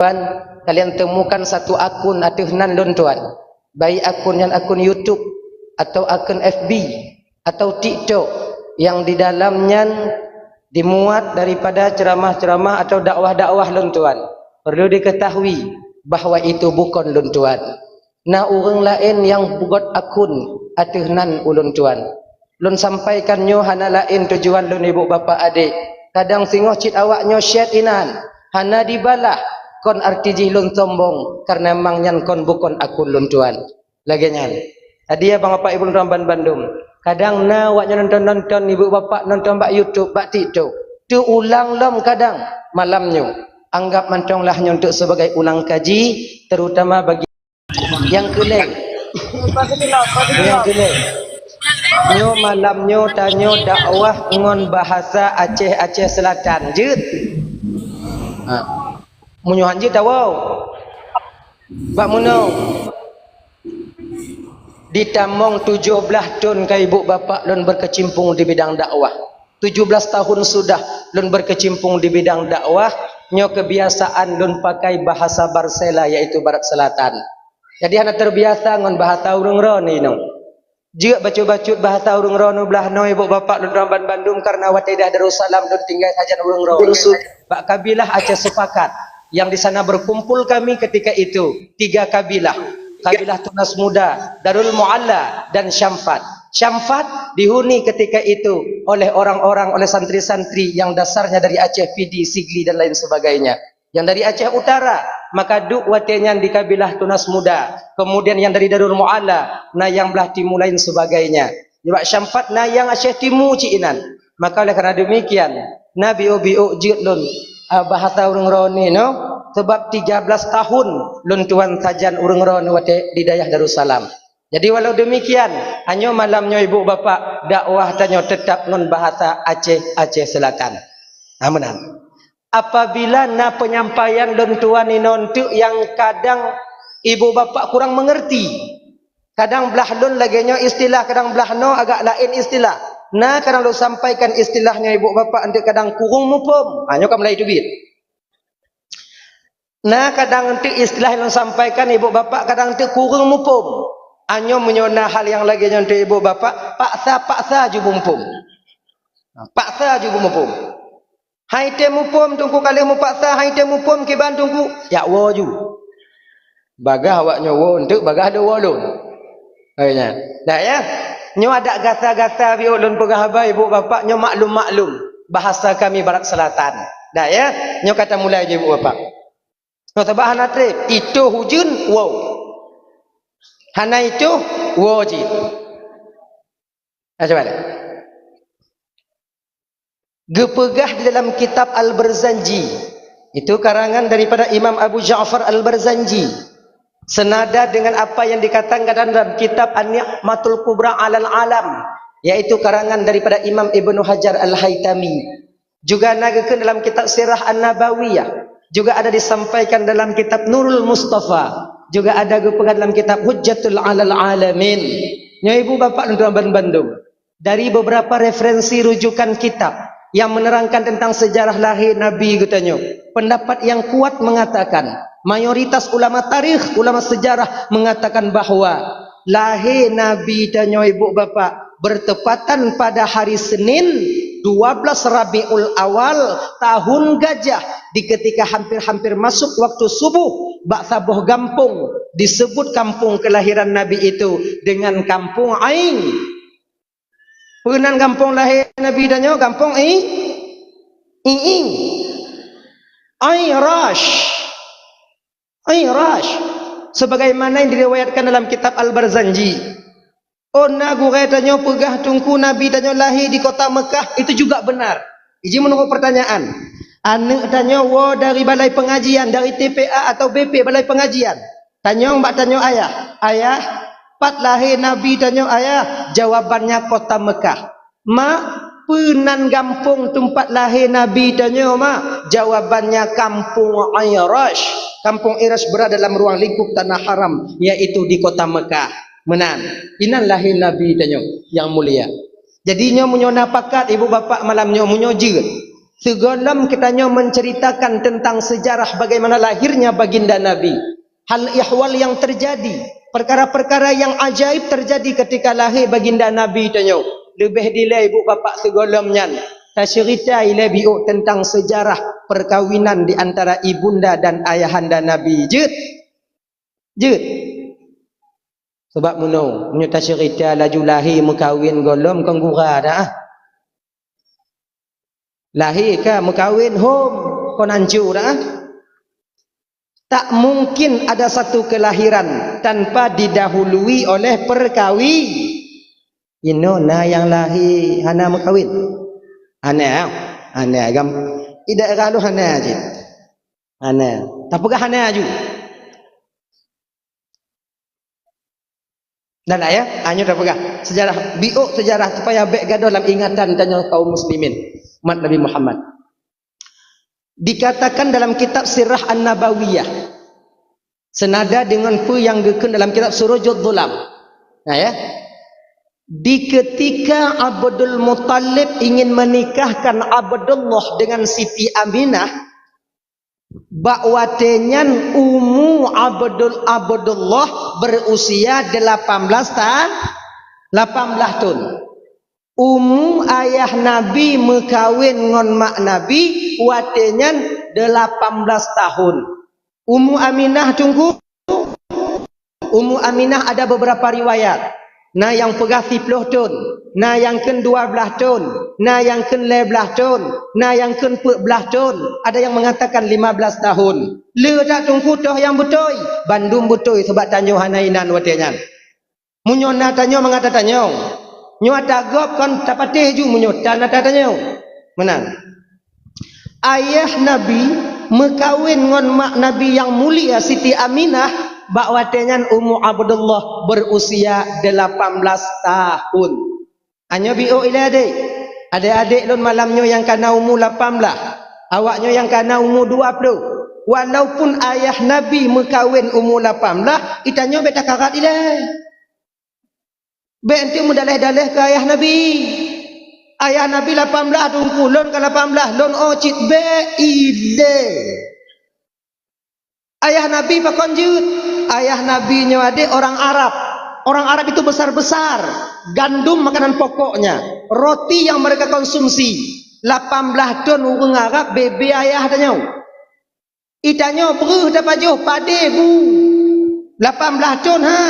tuan, kalian temukan satu akun atuhnan lun tuan, baik akun yang akun YouTube atau akun FB atau TikTok yang di dalamnya dimuat daripada ceramah-ceramah atau dakwah-dakwah lun tuan. Perlu diketahui bahawa itu bukan lun tuan. Nah orang lain yang buat akun atuhnan ulun tuan. Lun sampaikan nyo hana lain tujuan lun ibu bapa adik. Kadang singoh cit awak nyo syet inan. Hana dibalah kon arti jilun sombong karena mangnya kon bukan akun lun tuan. Lagi nyan. Tadi ya bang apa ibu ramban Bandung. Kadang na awaknya nonton ibu bapa nonton bak YouTube, bak TikTok. Tu ulang lom kadang malamnya. Anggap mantonglah untuk sebagai ulang kaji, terutama bagi yang keleng. Yang keleng. Nyo malamnya tanyo dakwah ngon bahasa Aceh Selatan. Jut. Munyo hanjut tawau. Bak muno. Di Tamong 17 tahun ke ibu bapa lun berkecimpung di bidang dakwah. 17 tahun sudah lun berkecimpung di bidang dakwah. Nyo kebiasaan lun pakai bahasa Barsela yaitu Barat Selatan. Jadi hana terbiasa ngon bahasa urung roni no. Juga bacut-bacut bahasa urung rono belah no ibu bapa lun Ramban Bandung karena watidah Darussalam lun tinggal saja urung rono. Bak kabilah Aceh sepakat yang di sana berkumpul kami ketika itu 3 kabilah. Kabilah Tunas Muda, Darul Mualla dan Syamfat. Syamfat dihuni ketika itu oleh orang-orang, oleh santri-santri yang dasarnya dari Aceh, Pidi, Sigli dan lain sebagainya. Yang dari Aceh Utara, maka duk watenya di kabilah Tunas Muda. Kemudian yang dari Darul Mualla, nah yang belah timu lain sebagainya. Sebab Syamfat nah yang Aceh Timu ciinan. Maka oleh karena demikian, Nabi Obi'u jidlun bahasa urung roni no. Sebab 13 tahun lun tuan sajan urung roni wate di dayah Darussalam. Jadi walau demikian, hanya malamnya ibu bapa dakwah tanyo tetap non bahasa Aceh Selatan. Amanan. Apabila na penyampaian lun tuan inon tu yang kadang ibu bapa kurang mengerti. Kadang belah lun laganya istilah, kadang belah no agak lain istilah. Nah kadang lu sampaikan istilahnya ibu bapa nanti kadang kurung mupum. Hanya kamu lah itu bit. Nah kadang nanti istilah yang sampaikan ibu bapa kadang nanti kurung mupum. Hanya menyona hal yang lagi nanti ibu bapa paksa ju mumpum. Paksa ju mumpum. Hai te mupum tungku kali mu paksa hai te mupum ke Bandungku. Ya wo ju. Bagah awaknya wo untuk bagah ada wo lun. Kayaknya. Dah ya. Nyo ada gata-gata biolun pegahaba ibu bapa nyo maklum bahasa kami Barat Selatan. Dah ya. Nyo kata mulai je ibu bapa. No tabah hana trip itu hujun wow. Hana itu wajib. Coba deh. Gepegah di dalam kitab Al-Barzanji. Itu karangan daripada Imam Abu Ja'far Al-Barzanji. Senada dengan apa yang dikatakan dalam kitab An-Ni'matul Kubra 'alal Alam, yaitu karangan daripada Imam Ibnu Hajar Al-Haytami. Juga nagakeun dalam kitab Sirah An-Nabawiyah. Juga ada disampaikan dalam kitab Nurul Mustafa. Juga ada gepegah dalam kitab Hujjatul 'alal Alamin. Nya ibu bapa nonton Bandung. Dari beberapa referensi rujukan kitab yang menerangkan tentang sejarah lahir Nabi katanya. Pendapat yang kuat mengatakan, mayoritas ulama tarikh, ulama sejarah mengatakan bahawa lahir Nabi tanya ibu bapa bertepatan pada hari Senin 12 Rabiul Awal tahun Gajah, di ketika hampir-hampir masuk waktu subuh, bak sabuh kampung disebut kampung kelahiran Nabi itu dengan kampung Ain. Penan kampung lahir Nabi danyo kampung Iing. Rash. Sebagaimana yang diriwayatkan dalam kitab Al-Barzanji. Ona gure danyo pegah tungku Nabi danyo lahir di kota Mekah, itu juga benar. Iji menunggu pertanyaan. Anak danyo wo dari balai pengajian, dari TPA atau BP balai pengajian. Tanyo mbak tanyo ayah. Ayah, pat lahir Nabi danyo ayah. Jawabannya kota Mekah. Mak, penan kampung tempat lahir Nabi danyo mak. Jawabannya kampung Irash. Kampung Irash berada dalam ruang lingkup tanah haram, yaitu di kota Mekah. Menan, inan lahir Nabi danyo yang mulia. Jadinya munyo napakat ibu bapa malamnya munyo jeut. Segolom katanya menceritakan tentang sejarah bagaimana lahirnya baginda Nabi. Hal ihwal yang terjadi, perkara-perkara yang ajaib terjadi ketika lahir baginda Nabi tanya. Lebih dilai ibu bapa segolomnya. Tasyirita ila bi'u tentang sejarah perkawinan di antara ibunda dan ayahanda Nabi. Jut. Sebab menyo tasyirita laju lahir mekawin golom kong gura dah. Lahir ke mekawin home kon hancur dah. Tak mungkin ada satu kelahiran tanpa didahului oleh perkawin. Inona yang lahir hana mekawin. Hana gam tidak kalau hana aja. Hana. Tak pegah hana aju. Dan ayah, hanya tak pegah. Sejarah biuk sejarah supaya baik gaduh dalam ingatan tanya kaum muslimin umat Nabi Muhammad. Dikatakan dalam kitab Sirah An-Nabawiyah senada dengan pu yang gekun dalam kitab Surujud Dhulam. Nah ya. Di ketika Abdul Muttalib ingin menikahkan Abdullah dengan Siti Aminah, bakwatenyan Abdullah berusia 18 tahun. Ayah Nabi mekawin ngon mak Nabi watenyan 18 tahun. Aminah tunggu. Aminah ada beberapa riwayat. Nah yang pegah 10 tahun, nah yang ke 12 tahun, nah yang ke 11 tahun, nah yang ke 14 tahun, ada yang mengatakan 15 tahun. Le tak tunggu toh yang betul. Bandung betul sebab tanyo hanainan watenyan. Munyo na tanyo mengata tanyo. Nyo atagop kon tapateh ju munyo tanah tanyo. Menang. Ayah Nabi mekawin ngon mak Nabi yang mulia Siti Aminah. Bakwatenyan Abdullah berusia 18 tahun. Hanya biu ila adik. Adik-adik lun malamnya yang kana umur 18. Awaknya yang kana umur 20. Walaupun ayah Nabi mekawin umur 18, itanyo beta karat ila. Be enti mudaleh-daleh ke ayah Nabi. Ayah Nabi 18 tungku lun ke 18 lun ocit be ide. Ayah Nabi pakonjut. Ayah Nabi nya adik orang Arab. Orang Arab itu besar-besar. Gandum makanan pokoknya. Roti yang mereka konsumsi. 18 ton orang Arab bebe ayah tanya. Itanya beruh dapat jauh pade bu. 18 ton ha.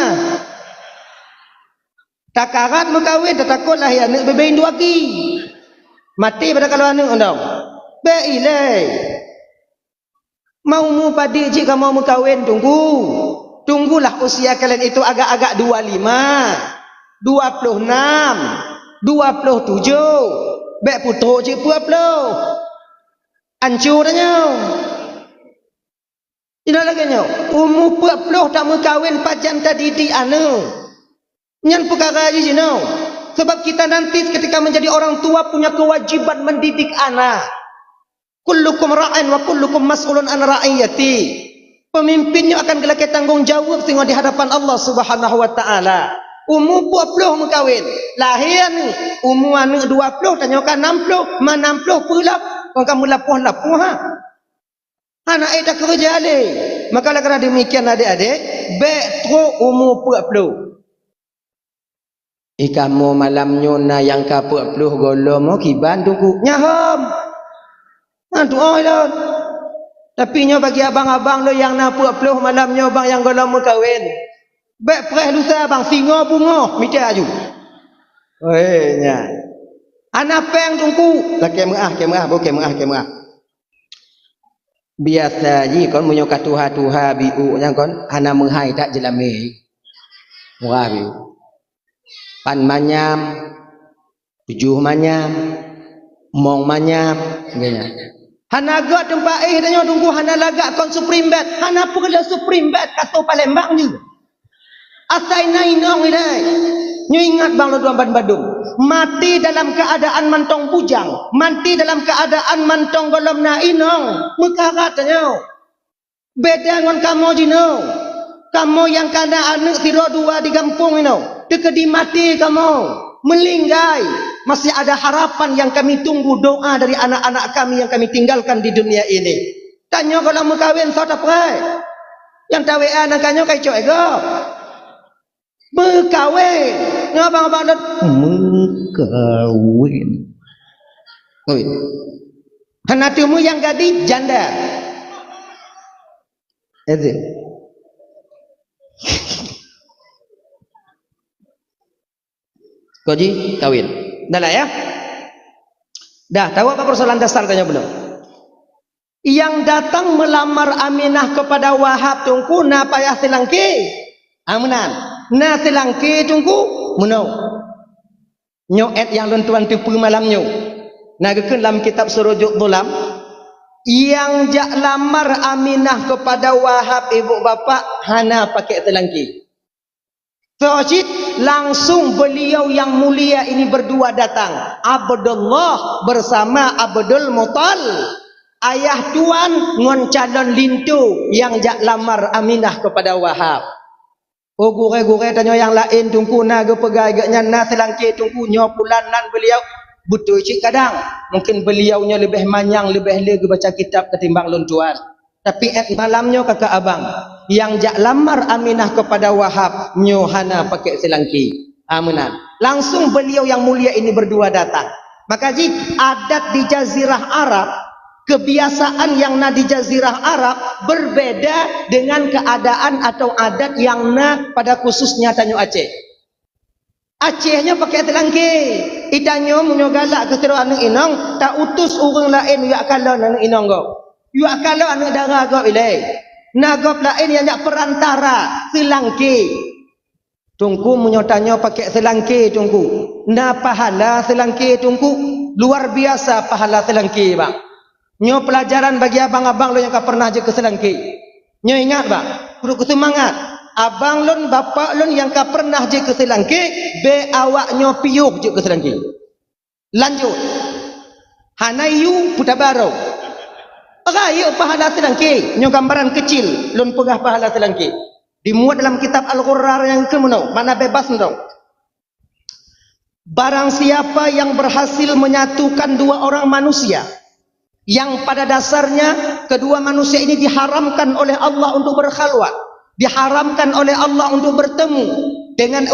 Takarat mekawin takutlah ya nak bebein dua ki. Mati pada kalau anak ondong. Be ilai. Mau mu padi jika mau mekawin tunggulah usia kalian itu agak-agak 25 26 27 bek putuk je 20 hancur dah tidak lagi umur 40 tak mekawin pajan tadi di anu nyan perkara je sebab kita nanti ketika menjadi orang tua punya kewajiban mendidik anak. Kullukum ra'in wa kullukum mas'ulun an ra'iyati. Pemimpinnya akan gelak tanggungjawab tengok di hadapan Allah Subhanahu wa taala. Umur 20 mekawin. Lahir ni umur anak 20 tanyakan 60, mana 60 pula. Kau kamu lapuh ha. Anak tak kerja ale. Maka kerana demikian adik-adik, betro umur 40. Kamu malam nyona yang ke 40 golom kiban tunggu nyaham. Doa lah. Tapi nyo bagi abang-abang lo yang nak 40 malam nyo bang yang golong mekawin. Baik preh lusa bang singo bungo mikir aju. Oi nya. Ana peng tungku. Lah kemerah bukan kemerah. Biasa ji kon munyo katuha-tuha biu nya kon ana menghai tak jelame. Murah biu. Pan manyam. 7 manyam. Mong manyam ngenya. Hana gak tempat tanya tunggu hana lagak kon Supreme Bet. Hana perlu Supreme Bet kata Palembang ni. Asai nainong ilai. Nyo ingat bang lo duan Badung. Mati dalam keadaan mantong bujang. Mati dalam keadaan mantong golom nainong. Mekarat tanya. Beda dengan kamu jino. Kamu yang kana anak tiro dua di kampung ini. Dekedi mati kamu. Melinggai. masih ada harapan yang kami tunggu, doa dari anak-anak kami yang kami tinggalkan di dunia ini. Tanya kalau mau kahwin so tak perai. Yang tawean nakanya kai cok ego. Berkahwin. Ngapa-ngapa dah berkahwin. Oi. Hanatumu yang gadis janda. Itu. Koji kawin. Dah lah ya. Dah tahu apa persoalan dasar tanya belum? Yang datang melamar Aminah kepada Wahab tungku na payah telangki. Amanan. Na telangki tungku munau. Nyo et yang lentuan tipu malam nyo. Na gekeun dalam kitab Surujuk Dhulam yang jak lamar Aminah kepada Wahab ibu bapa hana pakai telangki. Teojit langsung beliau yang mulia ini berdua datang. Abdullah bersama Abdul Muttal. Ayah tuan ngon calon lintu yang jak lamar Aminah kepada Wahab. Oh gure-gure tanya yang lain tungku na ge pegai ge nyana selangki tungku nyo pulan nan beliau betul cik kadang. Mungkin beliaunya lebih manyang lebih lagi baca kitab ketimbang luntuan. Tapi malamnya kakak abang yang jak lamar Aminah kepada Wahab nyohana pakai selangki. Amanan. Langsung beliau yang mulia ini berdua datang. Maka jika adat di Jazirah Arab, kebiasaan yang na di Jazirah Arab berbeda dengan keadaan atau adat yang na pada khususnya Tanjung Aceh. Acehnya pakai telangki. Itanyo munyogalak ke terus anu inong tak utus orang lain yak kalau anu inong go. Yak kalau anu darah go ilai. Nagop lain yang nak perantara selangki. Tungku menyotanyo pakai selangki tungku. Na pahala selangki tungku luar biasa pahala selangki bang. Nyo pelajaran bagi abang-abang lo yang pernah je ke selangki. Nyo ingat bang, kudu semangat. Abang lon bapak lon yang pernah je ke selangki, be awak nyo piuh je ke selangki. Lanjut. Hanayu putabaro. Raya pahala selangki. Nyo gambaran kecil lon pegah pahala selangki. Dimuat dalam kitab Al-Qur'an yang kemudian mana bebas dong. Barang siapa yang berhasil menyatukan dua orang manusia yang pada dasarnya kedua manusia ini diharamkan oleh Allah untuk berkhalwat, diharamkan oleh Allah untuk bertemu dengan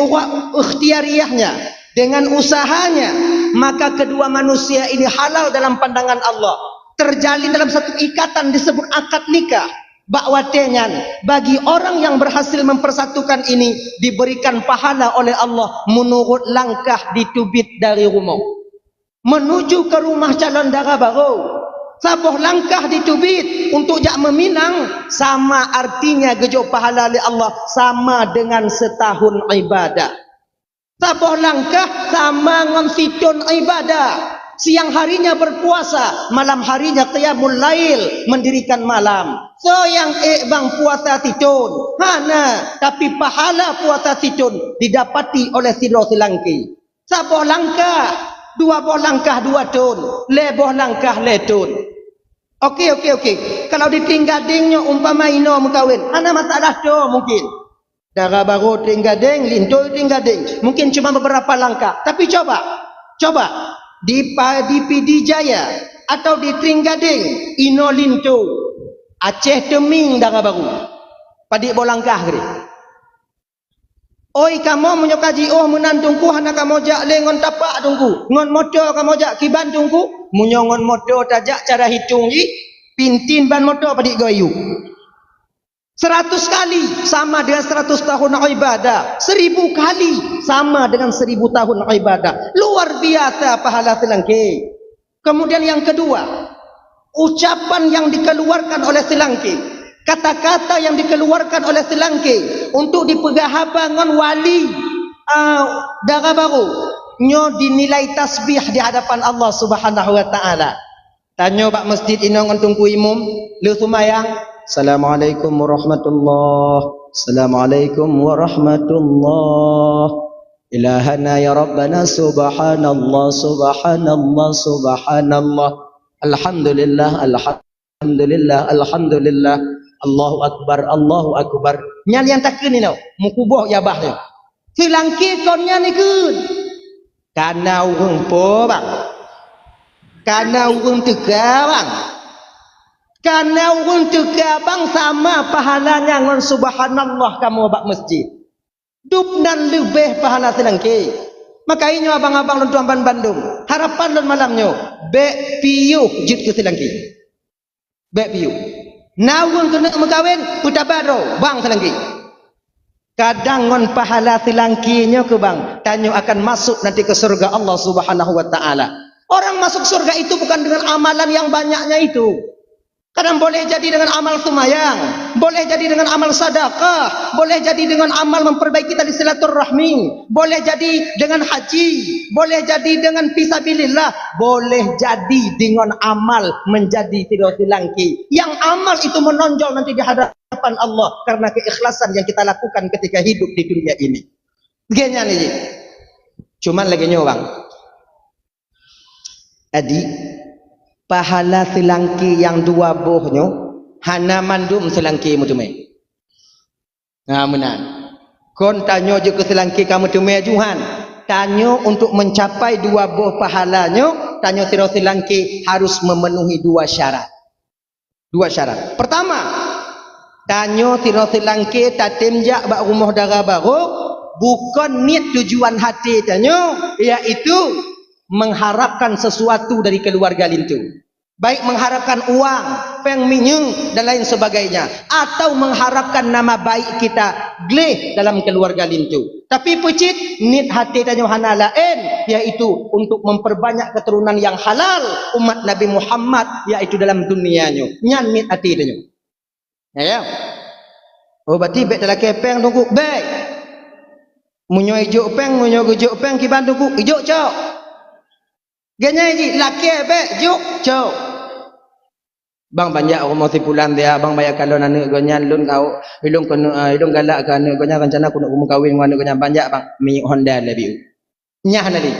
ikhtiariyahnya, dengan usahanya, maka kedua manusia ini halal dalam pandangan Allah, terjalin dalam satu ikatan disebut akad nikah. Bakwatenyan bagi orang yang berhasil mempersatukan ini diberikan pahala oleh Allah menurut langkah ditubit dari rumah menuju ke rumah calon dara baru. Sabuh langkah ditubit untuk jak meminang sama artinya gejo pahala oleh Allah sama dengan setahun ibadah. Sabuh langkah sama ngon situn ibadah. Siang harinya berpuasa, malam harinya qiyamul lail, mendirikan malam. So yang bang puasa situn, hana tapi pahala puasa situn didapati oleh silo selangki. Sabuh langkah, dua boh langkah dua tun, leboh langkah letun. Okey. Kalau ditinggadingnya umpama ino mengkawin, hana masalah tu mungkin. Dara baru tinggading, lintu tinggading, mungkin cuma beberapa langkah. Tapi coba di Pidi Jaya atau di Tringgading ino lintu Aceh teming dara baru padik bolangkah gede. Oi kamu menyokaji menantungku hana kamu jak lengon tapak tungku ngon motor kamu jak kiban tungku munyongon motor tajak cara hitung ji pintin ban motor padik goyu 100 kali sama dengan 100 tahun ibadah. 1000 kali sama dengan 1000 tahun ibadah. Luar biasa pahala selangki. Kemudian yang kedua, ucapan yang dikeluarkan oleh selangki, kata-kata yang dikeluarkan oleh selangki untuk dipegahabangan wali dara baru nyo dinilai tasbih di hadapan Allah Subhanahu wa taala. Tanyo bak masjid inong tungku imum lu sumayang. Assalamualaikum warahmatullahi. Assalamualaikum warahmatullahi. Ilahana ya Rabbana subhanallah subhanallah subhanallah. Alhamdulillah alhamdulillah alhamdulillah. Allahu akbar Allahu akbar. Nyan yang takun ni no. Mukuboh ya bahnya. Selangki konnya ni kun. Karena orang po bang. Karena orang tegak bang. Karena orang tegak bang sama pahalanya dengan subhanallah kamu bak masjid. Dupnan lebih pahala selangki. Makanya abang-abang lon tuan Bandung. Harapan lon malamnya. Bek piu jut ke selangki. Bek piu. Nawang kena megawin putabaro bang selangki. Kadang ngon pahala selangkinya ke bang. Tanyo akan masuk nanti ke surga Allah Subhanahu wa taala. Orang masuk surga itu bukan dengan amalan yang banyaknya itu. Kadang boleh jadi dengan amal sumayang, boleh jadi dengan amal sedekah, boleh jadi dengan amal memperbaiki tali silaturahmi, boleh jadi dengan haji, boleh jadi dengan fisabilillah, boleh jadi dengan amal menjadi tidak silangki. Yang amal itu menonjol nanti di hadapan Allah karena keikhlasan yang kita lakukan ketika hidup di dunia ini. Genya nih. Cuman lagi nyawang. Adi pahala selangki yang dua bohnya hana mandum selangki mu tume. Nah menan. Kon tanyo je ke selangki kamu tume Juhan. Tanyo untuk mencapai dua boh pahalanya, tanyo sira selangki harus memenuhi dua syarat. Dua syarat. Pertama, tanyo sira selangki tatimjak bak rumah dara baru bukan niat tujuan hati tanyo iaitu mengharapkan sesuatu dari keluarga lintu, baik mengharapkan uang, peng minyung dan lain sebagainya, atau mengharapkan nama baik kita gleh dalam keluarga lintu. Tapi pecit nit hati dan yohana lain, yaitu untuk memperbanyak keturunan yang halal umat Nabi Muhammad, yaitu dalam dunianya. Nyan nit hati dan ya. Oh berarti baik dalam kepeng tunggu baik. Munyo ijo peng, munyo ijo peng kiban tunggu ijo cok. Ganya ji laki be juk cok. Bang banyak orang mau tipulan dia bang bayar kalau nanu gonya lun kau hilung kono hilung galak kan gonya rencana aku nak rumah kawin dengan gonya banyak bang mi Honda lebih. Nyah nali.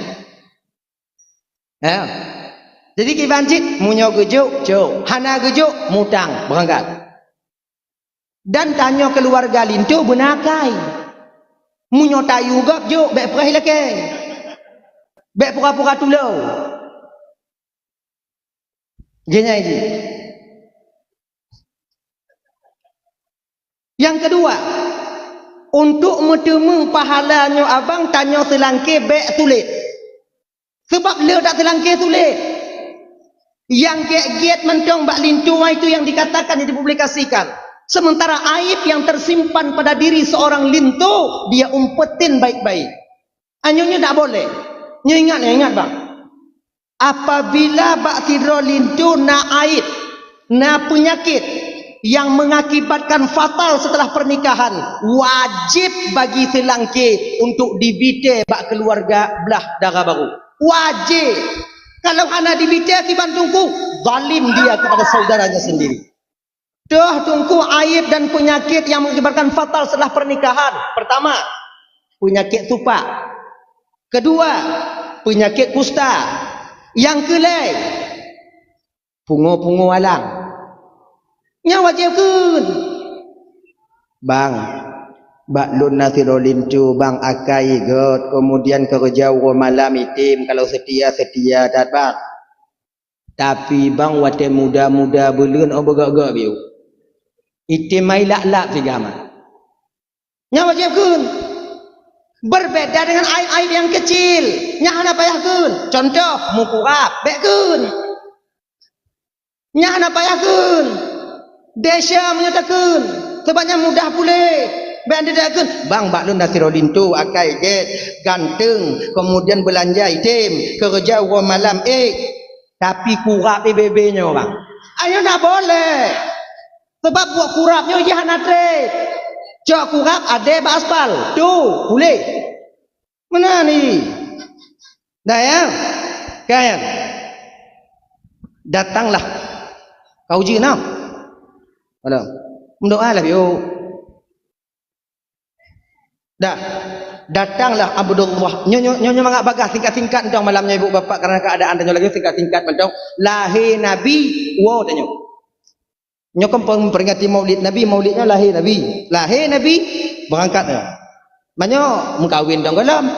Ya. Jadi kibancit munyo gejuk cok. Hana gejuk mutang berangkat. Dan tanya keluarga lintu benakai. Munyo tayu gap juk be perah laki. Bek pura-pura tulau. Genya ini. Yang kedua, untuk bertemu pahalanya abang tanya selangki bek sulit. Sebab le tak selangki sulit. Yang giat mentong bak lintu itu yang dikatakan yang dipublikasikan. Sementara aib yang tersimpan pada diri seorang lintu dia umpetin baik-baik. Anyonya tak boleh. Ingat bang. Apabila bak tidro lintu na aib, na penyakit yang mengakibatkan fatal setelah pernikahan, wajib bagi selangki untuk dibite bak keluarga belah darah baru. Wajib. Kalau anak dibite kiban tungku, zalim dia kepada saudaranya sendiri. Dah tungku aib dan penyakit yang mengakibatkan fatal setelah pernikahan. Pertama, penyakit tupak. Kedua, penyakit kusta. Yang kelai, pungo-pungo alang. Nya wajib kun. Bang, bak lun nasiro lintu bang akai god, kemudian kerja malam itim kalau setia dat bang. Tapi bang wate muda-muda belun oh begak-gak biu. Itim mai lak-lak sigama. Nya wajib kun. Berbeda dengan aib-aib yang kecil. Nyahana payah kun. Contoh mukurap bek kun. Nyahana payah kun. Desya menyatakan sebabnya mudah pulih. Bek anda kun. Bang bak lun nasiro lintu akai jet ganteng kemudian belanja item kerja malam tapi kurap BBB-nya bang. Ayo nak boleh. Sebab buat kurapnya jangan ada. Cok kurap ada bak aspal. Tu boleh. Mana ni? Dah ya? Kan? Datanglah. Kau uji nak? Ada. Mendoa lah biu. Dah. Datanglah Abdullah. Nyonya mangak bagas tingkat-tingkat entong malamnya ibu bapa karena keadaan tanyo lagi tingkat-tingkat entong lahir Nabi wow tanyo. Nyo kempeng memperingati Maulid Nabi, maulidnya lahir Nabi. Lahir Nabi berangkat. Banyak mengkawin dong galam.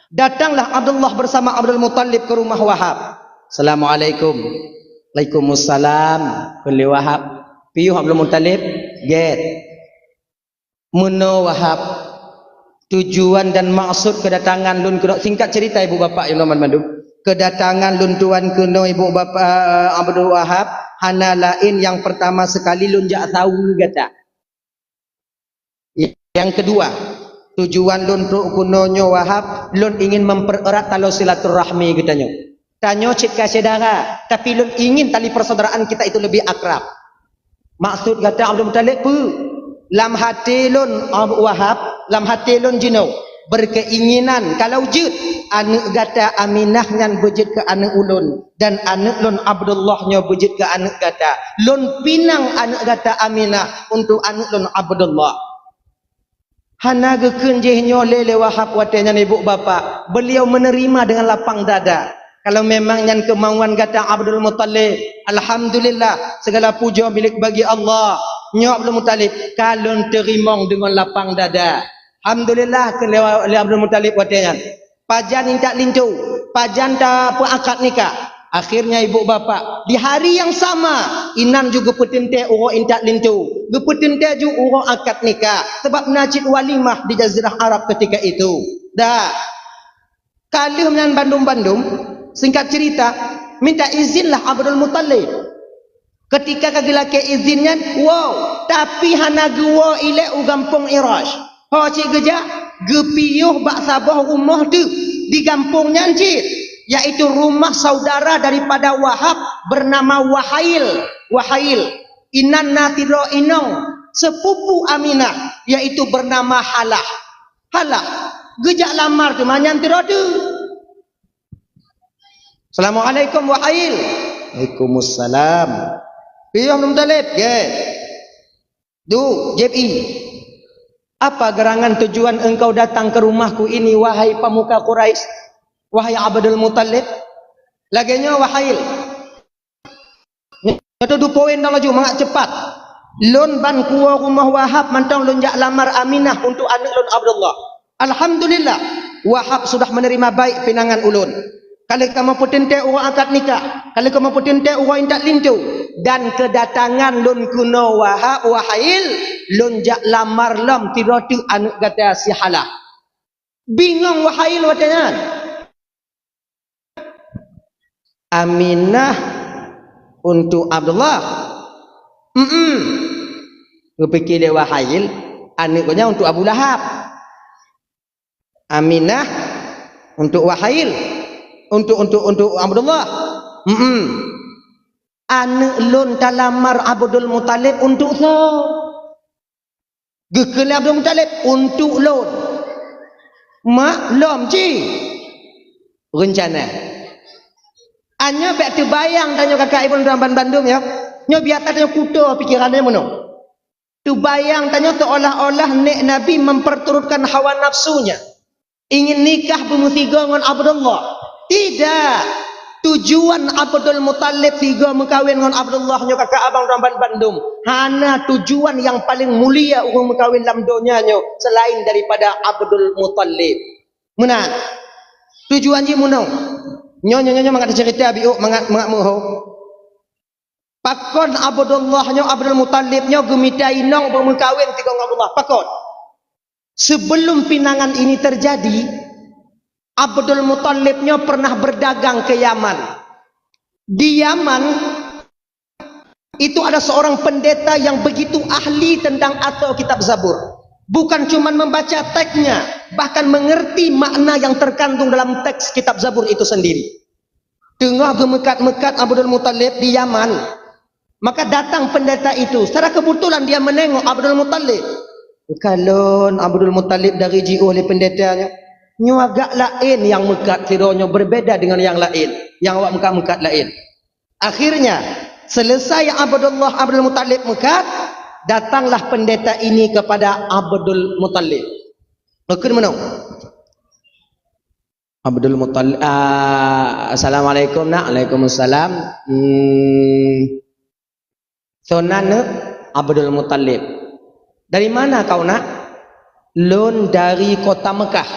Datanglah Abdullah bersama Abdul Muttalib ke rumah Wahab. Assalamualaikum. Waalaikumsalam. Kuli Wahab. Piyu Abdul Muttalib. Get. Muno Wahab. Tujuan dan maksud kedatangan lun kuno. Singkat cerita ibu bapa yang Noman Mandu. Kedatangan lun tuan kuno ibu bapa Abdul Wahab. Hana lain yang pertama sekali lun jak tahu kata. Yang kedua, tujuan lun kunonyo Wahab, lun ingin mempererat tali silaturahmi katanya. Tanyo cipta saudara, tapi lun ingin tali persaudaraan kita itu lebih akrab. Maksud kata Abdul Muttalib pu, lam hati lun Wahab, lam hati lun jino berkeinginan kalau jut anak gata Aminah ngan bejit ke anak ulun dan anak lun Abdullah nyo bejit ke anak gata. Lun pinang anak gata Aminah untuk anak lun Abdullah. Hana gekenjehnya lele Wahab watenya ibu bapa. Beliau menerima dengan lapang dada. Kalau memang yang kemauan kata Abdul Muttalib, alhamdulillah segala puja milik bagi Allah. Nyo Abdul Muttalib kalau terima dengan lapang dada. Alhamdulillah ke Abdul Muttalib watenya. Pajan intak lintu, pajan ta peakad nikah. Akhirnya ibu bapa di hari yang sama inan juga petente orang intak lintu, petente juga orang akad nikah sebab najib walimah di Jazirah Arab ketika itu. Dah kalih dengan Bandung-Bandung, singkat cerita minta izinlah Abdul Muttalib. Ketika kagilake izinnya, wow, tapi hana gua ile u gampung Irash. Ho cik geja gepiyuh bak sabah rumah tu di kampungnya cik, yaitu rumah saudara daripada Wahab bernama Wahail. Wahail inan natiro inong sepupu Aminah yaitu bernama Halah. Halah gejak lamar tu manyan tiro tu. Assalamualaikum Wahail. Waalaikumsalam. Piyo Abdul Muttalib ge. Du JPI. Apa gerangan tujuan engkau datang ke rumahku ini wahai pemuka Quraisy? Wahai Abdul Muttalib, laginya Wahail. Itu 2 poin dah laju mangak cepat. Lun ban kuah rumah Wahab mantang lun jak lamar Aminah untuk anak lun Abdullah. Alhamdulillah, Wahab sudah menerima baik pinangan ulun. Kalau kamu potente orang akad nikah, kalau kamu potente orang indak lintu dan kedatangan lun kuno Wahab Wahail, lun jak lamar lam tiratu anak kata si Halah. Bingung Wahail watanya. Aminah untuk Abdullah. Kepikir dia Wahail, anaknya untuk Abu Lahab. Aminah untuk Wahail, untuk Abdullah. Anak lun talamar Abdul Muttalib untuk so. Gekele Abdul Muttalib untuk lun. Maklum ci. Rencana. Anya baik terbayang tanya kakak ibu dalam Bandung ya. Nyo biasa tanya kuto pikirannya mono. Terbayang tanya seolah-olah nek Nabi memperturutkan hawa nafsunya. Ingin nikah bermusika dengan Abdullah. Tidak. Tujuan Abdul Muttalib tiga mengkawin dengan Abdullah nyo kakak abang dalam Bandung. Hana tujuan yang paling mulia orang mengkawin dalam dunia nyo selain daripada Abdul Muttalib. Menang. Tujuan je mono. Nyo mangat cerita biuk mangat moho. Pakon Abdullah nyo Abdul Muttalib nyo gemitai nong bermukawin tiga Abdullah pakon. Sebelum pinangan ini terjadi, Abdul Muttalib nyo pernah berdagang ke Yaman. Di Yaman itu ada seorang pendeta yang begitu ahli tentang atau kitab Zabur. Bukan cuma membaca teksnya, bahkan mengerti makna yang terkandung dalam teks kitab Zabur itu sendiri. Tengah gemekat-mekat Abdul Muttalib di Yaman, maka datang pendeta itu. Secara kebetulan dia menengok Abdul Muttalib. Kalau Abdul Muttalib dari jiu oleh pendetanya, nyo agak lain yang mekat tironyo berbeda dengan yang lain, yang awak mekat-mekat lain. Akhirnya selesai Abdul Muttalib mekat, datanglah pendeta ini kepada Abdul Muttalib. Mungkin mana? Abdul Muttalib. Assalamualaikum nak. Waalaikumsalam. Sonan Abdul Muttalib. Dari mana kau nak? Lun dari kota Mekah.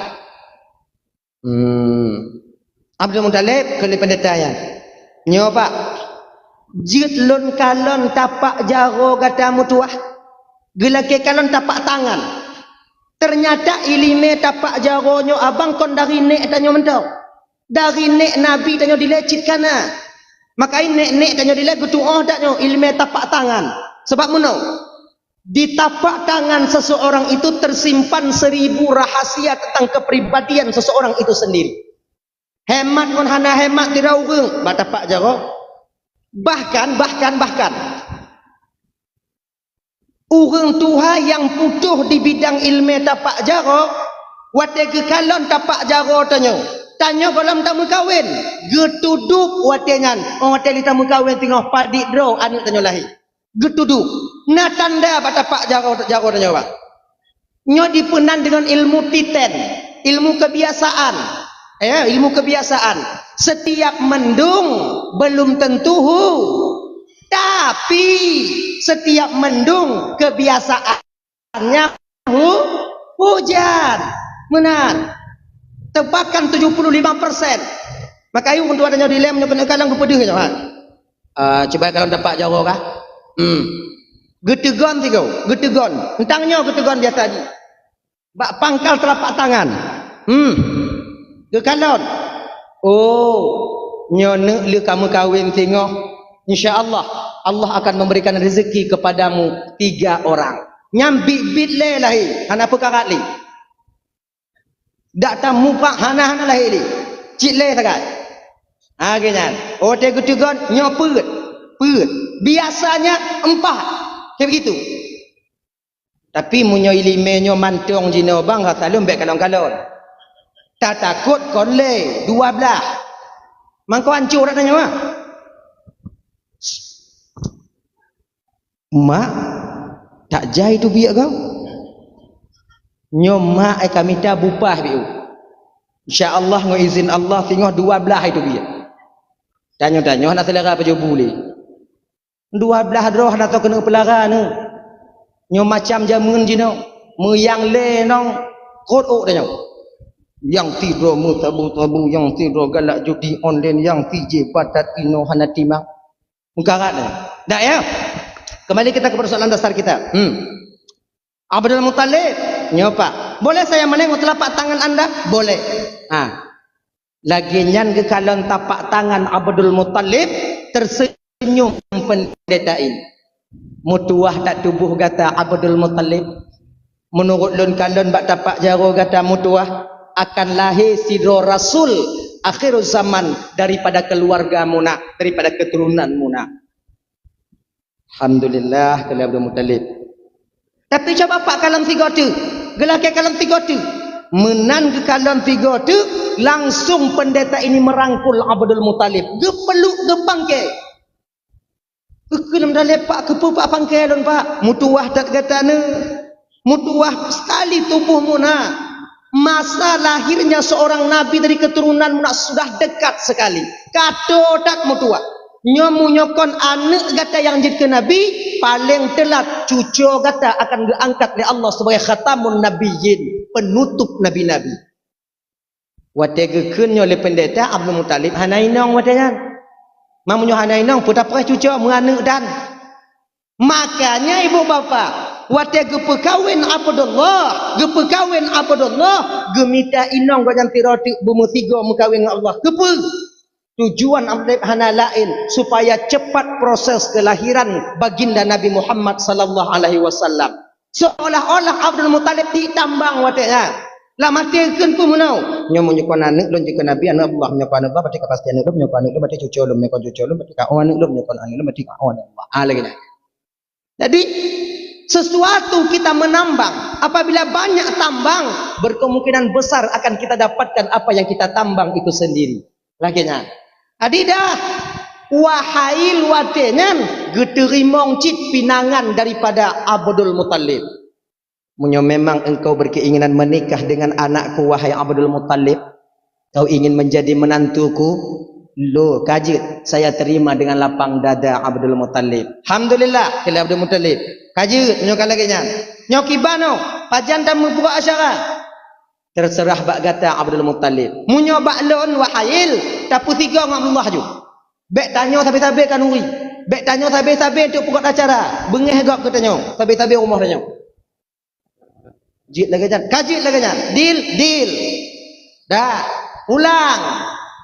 Abdul Muttalib kali pendeta ya. Nyoba jit lon kalon tapak jaro kata mutuah. Gelake kalon tapak tangan. Ternyata ilime tapak jaronyo abang kon dari nek tanyo mentau. Dari nek Nabi tanyo dilecit kana. Maka nek tanyo dilecit doa taknyo ilime tapak tangan. Sebab menou? Di tapak tangan seseorang itu tersimpan 1000 rahasia tentang kepribadian seseorang itu sendiri. Hemat kon hana hemat tidak urung ba tapak jaro. Bahkan urang tuha yang putuh di bidang ilmu tapak jaro, wate ke kalon tapak jaro tanyo kolam tamu kawin, getuduk wate nyan, wate li tamu kawin tengok padik dro anak tanyo lahir. Getuduk. Na tanda ba tapak jaro tanyo ba. Nyo dipenan dengan ilmu titen, ilmu kebiasaan. Ilmu kebiasaan. Setiap mendung belum tentu tapi setiap mendung kebiasaannya hujan. Benar. Tebakan 75%. Maka ayo untuk adanya dilem nyo kena kalang kepedih nyo. Coba kalau dapat jauh kah? Getegon tigo, getegon. Entangnya getegon dia tadi. Bak pangkal telapak tangan. Kekalon. Oh, nyonek le kamu kawin tengok. InsyaAllah Allah akan memberikan rezeki kepadamu 3 orang. Nyambik bit le lahir. Hana perkara li. Dak tamu pak hana lahir li. Cik le takat. Akhirnya, oh dia getegon nyopet. Biasanya 4. Kayak begitu. Tapi munyo ilime nyo mantong jino bang kata lembek kalon-kalon. Tak takut kon le 12. Mangko hancur katanya mah. Mak tak jai tu biak kau. Nyom mak kami dah bupah biu. Insya-Allah ngo izin Allah tengok 12 itu biak. Tanya-tanya nak selera apa je boleh. 12 roh nak tahu kena pelara ni. Nyom macam jamun jino, meyang le nong kodok tanya. Yang tidur mutabu yang tidur galak judi online yang tije batat ino hana timang. Mengkarat dah ya. Kembali kita ke persoalan dasar kita. Abdul Muttalib nyopa. Boleh saya menengok telapak tangan anda? Boleh. Lagi nyan ke kalon tapak tangan Abdul Muttalib tersenyum pendeta ini. Mutuah tak tubuh kata Abdul Muttalib. Menurut lun kalon bak tapak jaro kata mutuah akan lahir sidro Rasul akhir zaman daripada keluarga muna, daripada keturunan muna. Alhamdulillah kalau Abdul Muttalib. Tapi coba pak kalam 3 tu, gelak kalam 3 tu, menan ke kalam 3 tu, langsung pendeta ini merangkul Abdul Muttalib. Gepeluk gebangke. Kekelam dah lepak ke pak pangke lon pak. Mutuah tak kata ne. Mutuah sekali tubuh muna. Masa lahirnya seorang nabi dari keturunan muna sudah dekat sekali. Kato tak mutuah. Nyomu nyokon anak kata yang jadi nabi paling telat cucu kata akan diangkat oleh Allah sebagai khatamun nabiyyin, penutup nabi-nabi. Watege kunyo le pendeta Abdul Muttalib hanainong wadangan. Mamunyo hanainong putar perah cucu menganak dan. Makanya ibu bapa watege pekawin Abdullah, gepekawin Abdullah, gemita inong wajan tiroti bumu 3 mukawin Allah. Gepe tujuan Abdul hana lain supaya cepat proses kelahiran baginda Nabi Muhammad sallallahu alaihi wasallam. Seolah-olah Abdul Muttalib ditambang watenya. Lah matekeun pun menau. Nyo menyukon anak lon jika Nabi anak Allah nyokon anak berarti kepastian anak nyokon anak berarti cucu lum nyokon cucu lum berarti ka anak lum nyokon anak lum berarti ka anak Allah. Lagi dah. Jadi sesuatu kita menambang, apabila banyak tambang berkemungkinan besar akan kita dapatkan apa yang kita tambang itu sendiri. Laginya adidah wahai watenyan geterimong cit pinangan daripada Abdul Muttalib. Munyo memang engkau berkeinginan menikah dengan anakku wahai Abdul Muttalib, kau ingin menjadi menantuku, lo kajit saya terima dengan lapang dada Abdul Muttalib. Alhamdulillah kala Abdul Muttalib kajit nyokan lagi nya nyoki bano pajan tamu buka asyara Terserah bak kata Abdul Muttalib. Munyo baklon wahail tapi tiga dengan Abdullah ju. Bek tanya tabe-tabe kanuri. Bek tanya tabe-tabe untuk pokok acara. Bengeh gak ke tanya. Tabe-tabe rumah tanya. Jit lagi jan. Kajit lagi jan. Deal. Dah. Ulang.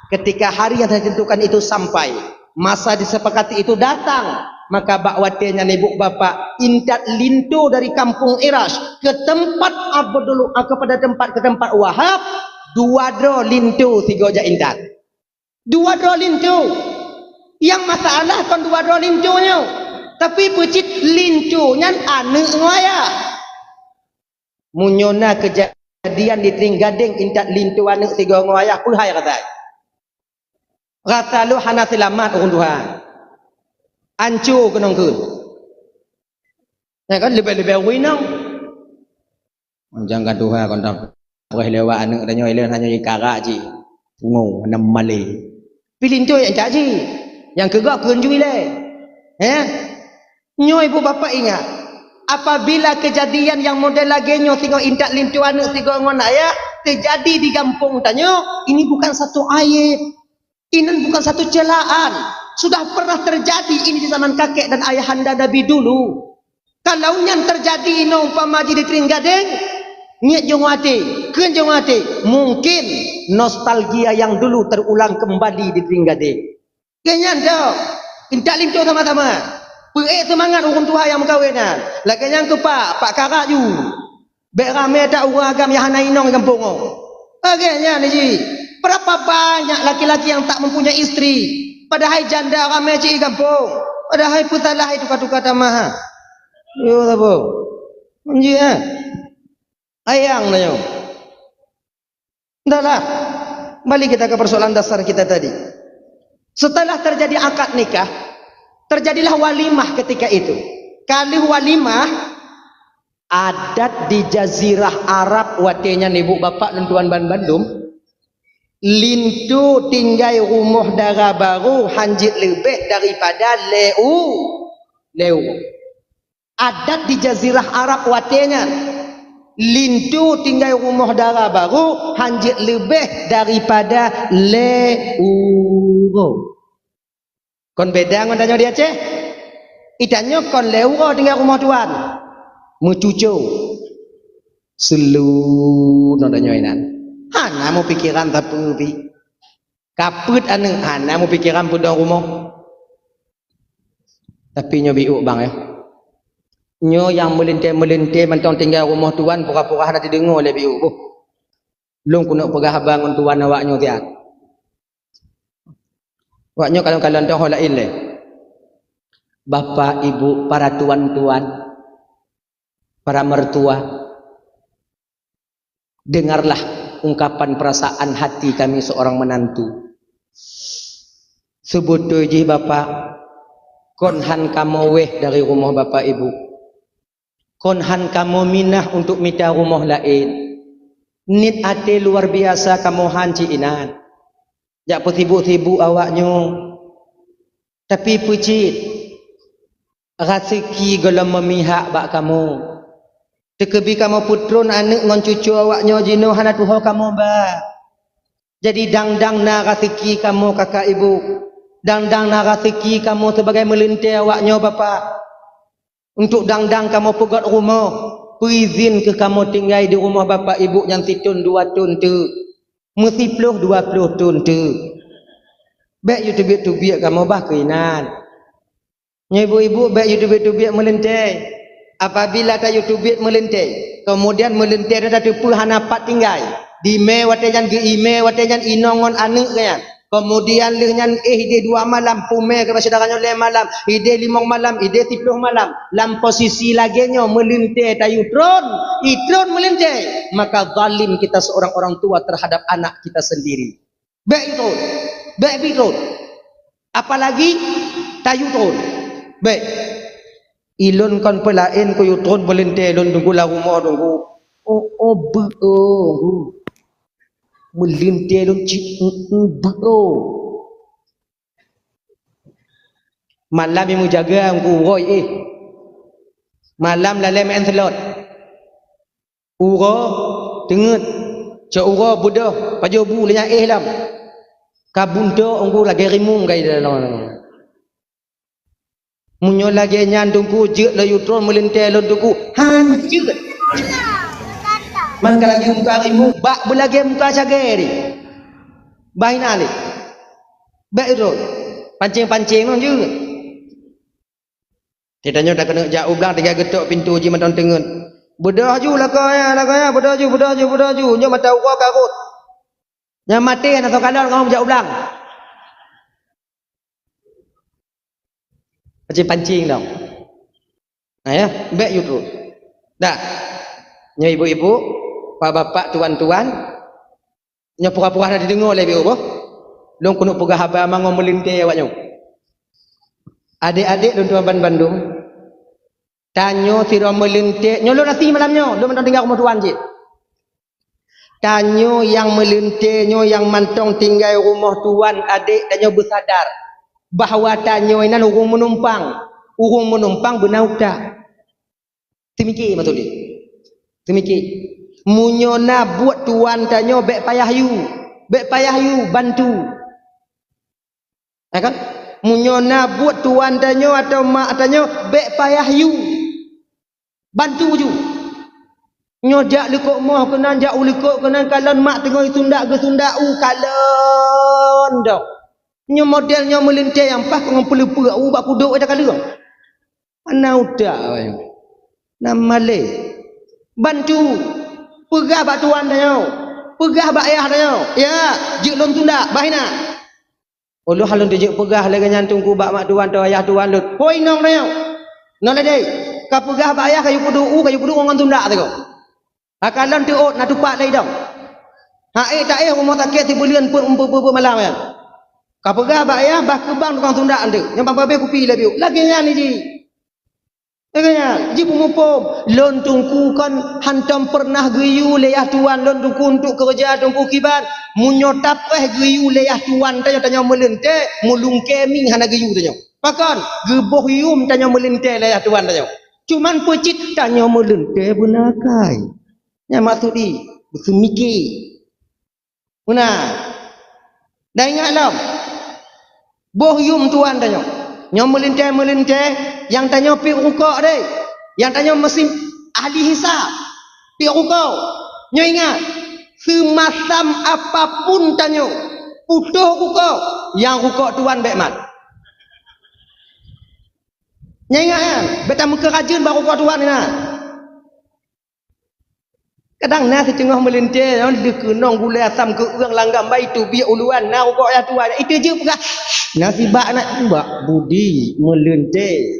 Ketika hari yang ditentukan itu sampai, masa disepakati itu datang, maka bakwatenya ibu bapa intat lintu dari kampung Irash ke tempat Abdul kepada ke tempat Wahab, 2 dro lintu 3 ja intat. 2 dro lintu. Yang masalah kan 2 dro lintunya. Tapi pecit lintunya anu ngaya. Munyona kejadian di Tringgading intat lintu anu 3 ngaya pun hai kata. Kata lu hana selamat urun Tuhan. Ancu kenong kun. Kan lebih-lebih winang. Jangan Tuhan kon tak. Boleh lewat anak tanya ilan hanya ikara ji. Pungu enam male. Pilih tu yang caji. Yang kegak kunjui le. Nyo ibu bapa ingat. Apabila kejadian yang model lagi nyo tengok intak lintu anak tengok ngon ayah terjadi di kampung tanya, ini bukan satu aib. Ini bukan satu celaan. Sudah pernah terjadi ini di zaman kakek dan ayahanda Nabi dulu. Kalau yang terjadi ini umpama di Tringgading, niat jongwati, keun jongwati, mungkin nostalgia yang dulu terulang kembali di Tringgading. Kenyan dah, intak lintu sama-sama. Perek semangat orang tua yang berkahwinan. Lagi yang kepak, pak karak ju. Bek ramai tak orang agam yang hana inong kampung. Kenyan ni ji. Berapa banyak laki-laki yang tak mempunyai istri, padahal janda ramai cik kampung, padahal putalah itu kata-kata tamah. Yo apa? Menji ayang nanya. Entahlah. Balik kita ke persoalan dasar kita tadi. Setelah terjadi akad nikah, terjadilah walimah ketika itu. Kali walimah adat di Jazirah Arab watenya ibu bapak dan tuan Bandung. Lintu tinggal rumah darah baru hanjit lebih daripada leu. Adat di Jazirah Arab watenya lintu tinggal rumah darah baru hanjit lebih daripada leu. Kon beda ngon tanya dia Aceh. Itanyo kon leu tinggal rumah tuan. Mucucu. Selu nontonyo inan. Hana mau pikiran tapi kaput anu hana mau pikiran pun rumah. Tapi nyo biuk bang ya. Nyo yang melintir mentang tinggal rumah tuan pura-pura hana didengar oleh biuk. Long kuno pegah bangun tuan awak nyo tiat. Awak nyo kalau dah lain le. Bapak ibu para tuan-tuan, para mertua, dengarlah ungkapan perasaan hati kami seorang menantu. Sebetulnya bapak, konhan kamu weh dari rumah bapak ibu. Konhan kamu minah untuk minta rumah lain. Nit ate luar biasa kamu hanci inan. Jak sibuk-sibuk awaknya. Tapi pucit, rezeki gelam memihak bak kamu. Tekebi kamu putron anak ngon cucu awaknya jino hana tuho kamu ba. Jadi dang-dang na rezeki kamu kakak ibu. Dang-dang na rezeki kamu sebagai melintir awaknya bapa. Untuk dang-dang kamu pegat rumah. Berizin ke kamu tinggal di rumah bapa ibu yang titun 2 tun tu. Mesti puluh 20 tun tu. Baik you tubik-tubik kamu bah keinan. Ibu-ibu baik you tubik-tubik melintir. Apabila ta YouTube melintir, kemudian melintir ada tipu hanapat tinggal di me watejan ge ime watejan inongon anu kan. Kemudian lehnya ide 2 malam pume ke saudaranya 5 malam, ide 5 malam, ide 10 malam. Lam posisi laginya melintir tayutron, itron melintir. Maka zalim kita seorang orang tua terhadap anak kita sendiri. Baik itu. Apalagi tayutron. Baik. Ilon kan pelain ko yutron melintir ilon tunggu la rumah tunggu. Melintir ilon malam yang jaga aku roy malam lalai main selot uro dengut Cak ura budah paju bu lenya lam. Kabunto ongku lagi rimung kai dalam. Munyo lagi nyandungku je la yutron melintai lontuku hancur. Man lagi muka rimung bak belagi muka sageri. Baina ni. Baik itu. Pancing-pancing non juga. Tidaknya dah kena jauh belang tiga getok pintu je maton tengen. Bedah ju lakaya, bedah ju. Nyo mata uko karut. Nya mati atau kadal kamu jauh belang. Pancing dong. Nah ya, baik you tu. Dah. Nya ibu-ibu, pak bapak, tuan-tuan, nya pura-pura dah didengar oleh ibu boh. Long kuno pegah haba mango melintai awaknya. Adik-adik dan tuan Bandung. Tanyo tiro melintai, nyolo nasi malamnya, do mentong tinggal rumah tuan je. Tanyo yang melintai, nyo yang mantong tinggal rumah tuan adik tanyo bersadar bahawa tanyo ini urung menumpang benar tak. Temiki betul dia. Temiki. Munyona buat tuan tanyo bek payah you bantu. Ya kan? Munyona buat tuan tanyo atau mak tanyo bek payah you bantu ju. Nyojak lekok moh kenan jak ulikok kenan kalon mak tengoi sundak ke sundak kalon dak. Nyo modelnya melintai yang pas ngempelu-pelu bak kuduk ada kalung. Ana udah nama le. Bantu pegah bak tuan tanyo. Pegah bak ayah tanyo. Ya, jik lon sundak bahina. Ulu halun dijek pegah lagi nyantungku bak mak tuan tu ayah tuan lut. Hoi nong tanyo. Nong le dei. Ka pegah bak ayah kayu kudu ngon tundak tu. Akalan tu ot nak tupak lagi dong. Ha tak rumah sakit tibulian pun malam ya. Ka pegah bak ayah bah kebang tukang tundak ande. Yang babe kupi lebih. Lagi nya ni ji. Lagi ji pumupom lon tungku kan hantam pernah geyu leyah tuan lon tungku untuk kerja tungku kiban. Munyo tapeh geyu leyah tuan tanya melente mulung keming hana geyu tanya. Pakan geboh yum tanya melente leyah tuan tanya. Cuman pecit tanya melente benakai. Nya maksud di bersemiki. Una. Dah ingat lam. Boh yum tuan tanya. Nyo melente yang tanya pi rukuk deh. Yang tanya mesin ahli hisab. Pi rukuk. Nyo ingat semasam apapun tanya utuh rukuk yang rukuk tuan bek mat. Nyo ingat kan? Beta muka rajin baru rukuk tuan ni nah. Kadang na setengah melintai on dekenong gulai asam ke urang langgam baik tu biar uluan na rukuk ya tuan. Itu je pegah. Nasibak nak buat budi melintai.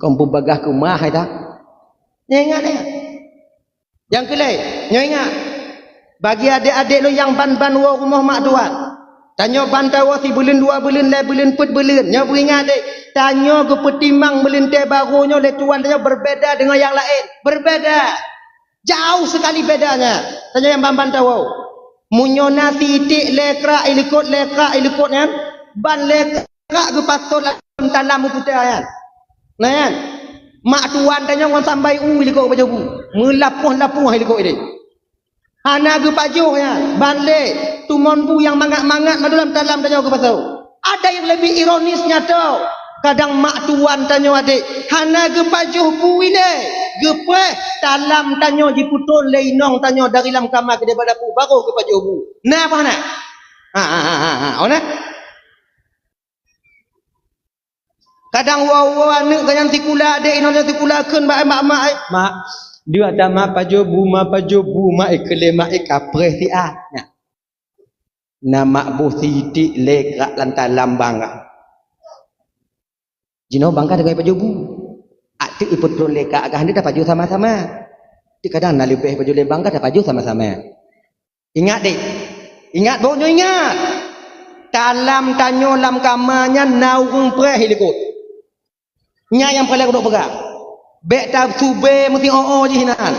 Kau berbagah ke mah dah. Ingat. Yang kelai, ingat. Bagi adik-adik lo yang ban-ban rumah mak tuan. Tanya bantau si bulan 2 bulan le bulan 4 bulan. Nya beringat dek. Tanya ke petimang melintai barunya le tuan tanya berbeza dengan yang lain. Berbeza. Jauh sekali bedanya. Tanya yang ban tahu. Munyo nasi titik lekrak ilikot kan. Ban lekrak ke pasal dalam putih kan. Nah kan. Mak tuan tanya orang sampai ilikot baju bu. Melapuh ilikot ini. Hana ke pajuh kan. Ban le tumon bu yang mangat-mangat dalam tanya ke pasal. Ada yang lebih ironisnya tau. Kadang mak tuan tanya adik, hana ge pajuh bu ini, gepeh dalam tanya diputul leinong tanya dari dalam kamar ke daripada bu baru ke pajuh bu. Nah apa nak? Ona. Kadang wawa anak ganyan tikula adik ino tikula keun mak mak dia ada mak pajuh bu mak ikle mak ikapreh ti ah. Nama bu titik lekrak lantai lambang. Jino bangka dengan baju bu. Atik iput leka agak hendak dapat baju sama-sama. Di kadang nak lebih baju le bangka dapat baju sama-sama. Ingat dek. Ingat boknya ingat. Dalam tanyo lam kamarnya naung preh hilikut. Nya yang paling duk pegang. Bek tab sube mesti je hinaan.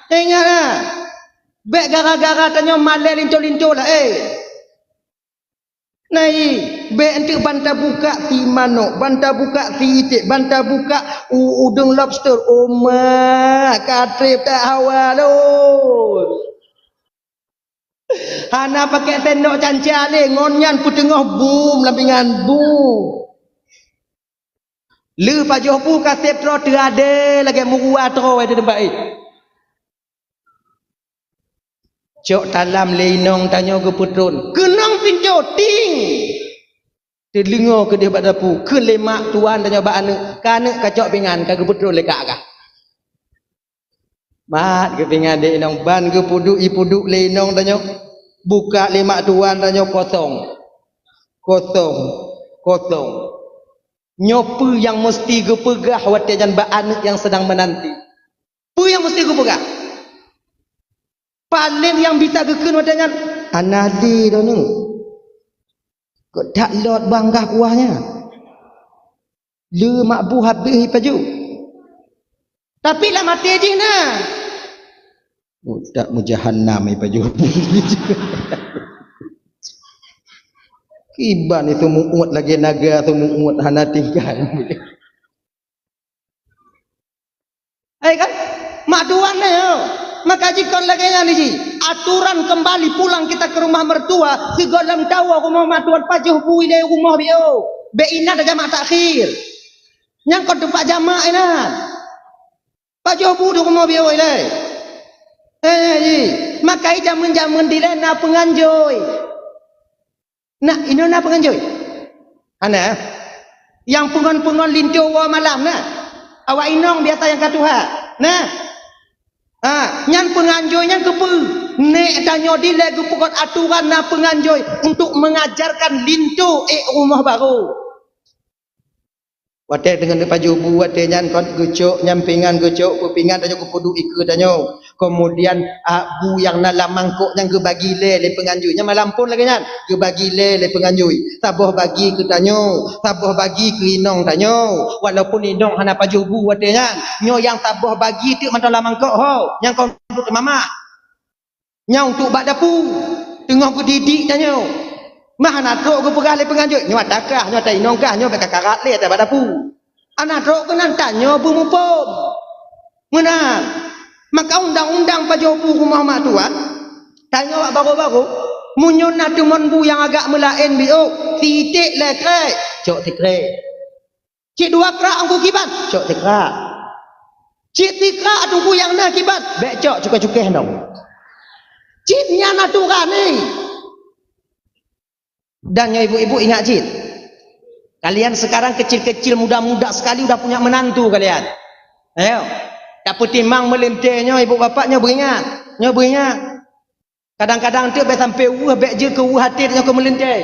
Ingatlah. Bek gara-gara tanyo malai lincol-lincol lah Nai, be ente banta buka ti manok, banta buka ti itik, banta buka udang lobster. Oma, katrip tak hawa lo. Hana pakai tendok cancale, ngonyan pu tengah boom, lampingan boom. Lu pajoh pu kasep tro terade lagi murua tro ada tempat ni. Cok talam leinong tanya ke putrun. Kenang pinjau ting. Dia dengar ke dia pada pu. Ke lemak tuan tanya ba anak. Ka anak kacok pingan ka ke putrun lekak kah. Mat ke pingan dia inong ban ke puduk ipuduk leinong tanya. Buka lemak tuan tanya kosong. Kosong. Kosong. Nyopu yang mesti ke pegah watian ba anak yang sedang menanti. Pu yang mesti ke pegah. Paling yang bisa geken wadanya anadi donu. Kok tak lot bangkah kuahnya. Le mak bu habis paju. Tapi lah mati je nah. Oh, tak mujahannam paju. Kiban itu muut lagi naga tu muut hana tinggal. Hai kan? Mak duan nah. Maka jika lagi ni aturan kembali pulang kita ke rumah mertua si dalam tahu rumah matuan pajuh bui le rumah bio be ina dah jamak takhir yang kau tempat jamak ina pajuh bu di rumah bio le maka jamun-jamun di lena penganjoy nak ino na penganjoy ana yang pengon-pengon lintu wa malam na awak inong biasa yang katuha nah nyan penganjoy nyan kepu nek tanyo dile gepukot aturan na penganjoy untuk mengajarkan lintu rumah baru wate dengan paju bu wate nyan kon gecok nyampingan gecok kupingan tanyo kepudu ike tanyo kemudian bu yang dalam mangkok yang ge bagi le penganjoy nya malam pun lagi nyan ge bagi le penganjoy saboh bagi ke tanyo saboh bagi ke inong tanyo walaupun inong hana paju bu wate nyan nyo yang saboh bagi tu man dalam mangkok ho yang kau untuk mama nya untuk bak dapu tengah ku didik tanyo mah nak trok ke pegah le penganjoy nyo takah nyo tai inong kah nyo bak karat le tak bak dapu anak trok ke nan tanyo bu mupom menang maka undang-undang pajopu rumah mak tuan tanya wak baru-baru munyon na tumon bu yang agak melain biuk titik lekre cok tikre cik dua kerak angku kibat cok tikrak cik tikrak tunggu yang na kibat bek cok cukai-cukai dong cik nyana turan ni dan ya ibu-ibu ingat cik kalian sekarang kecil-kecil muda-muda sekali udah punya menantu kalian ayo tak pertimbang melintihnya ibu bapaknya beringat kadang-kadang tu sampai bek je ke hati dia ke melintih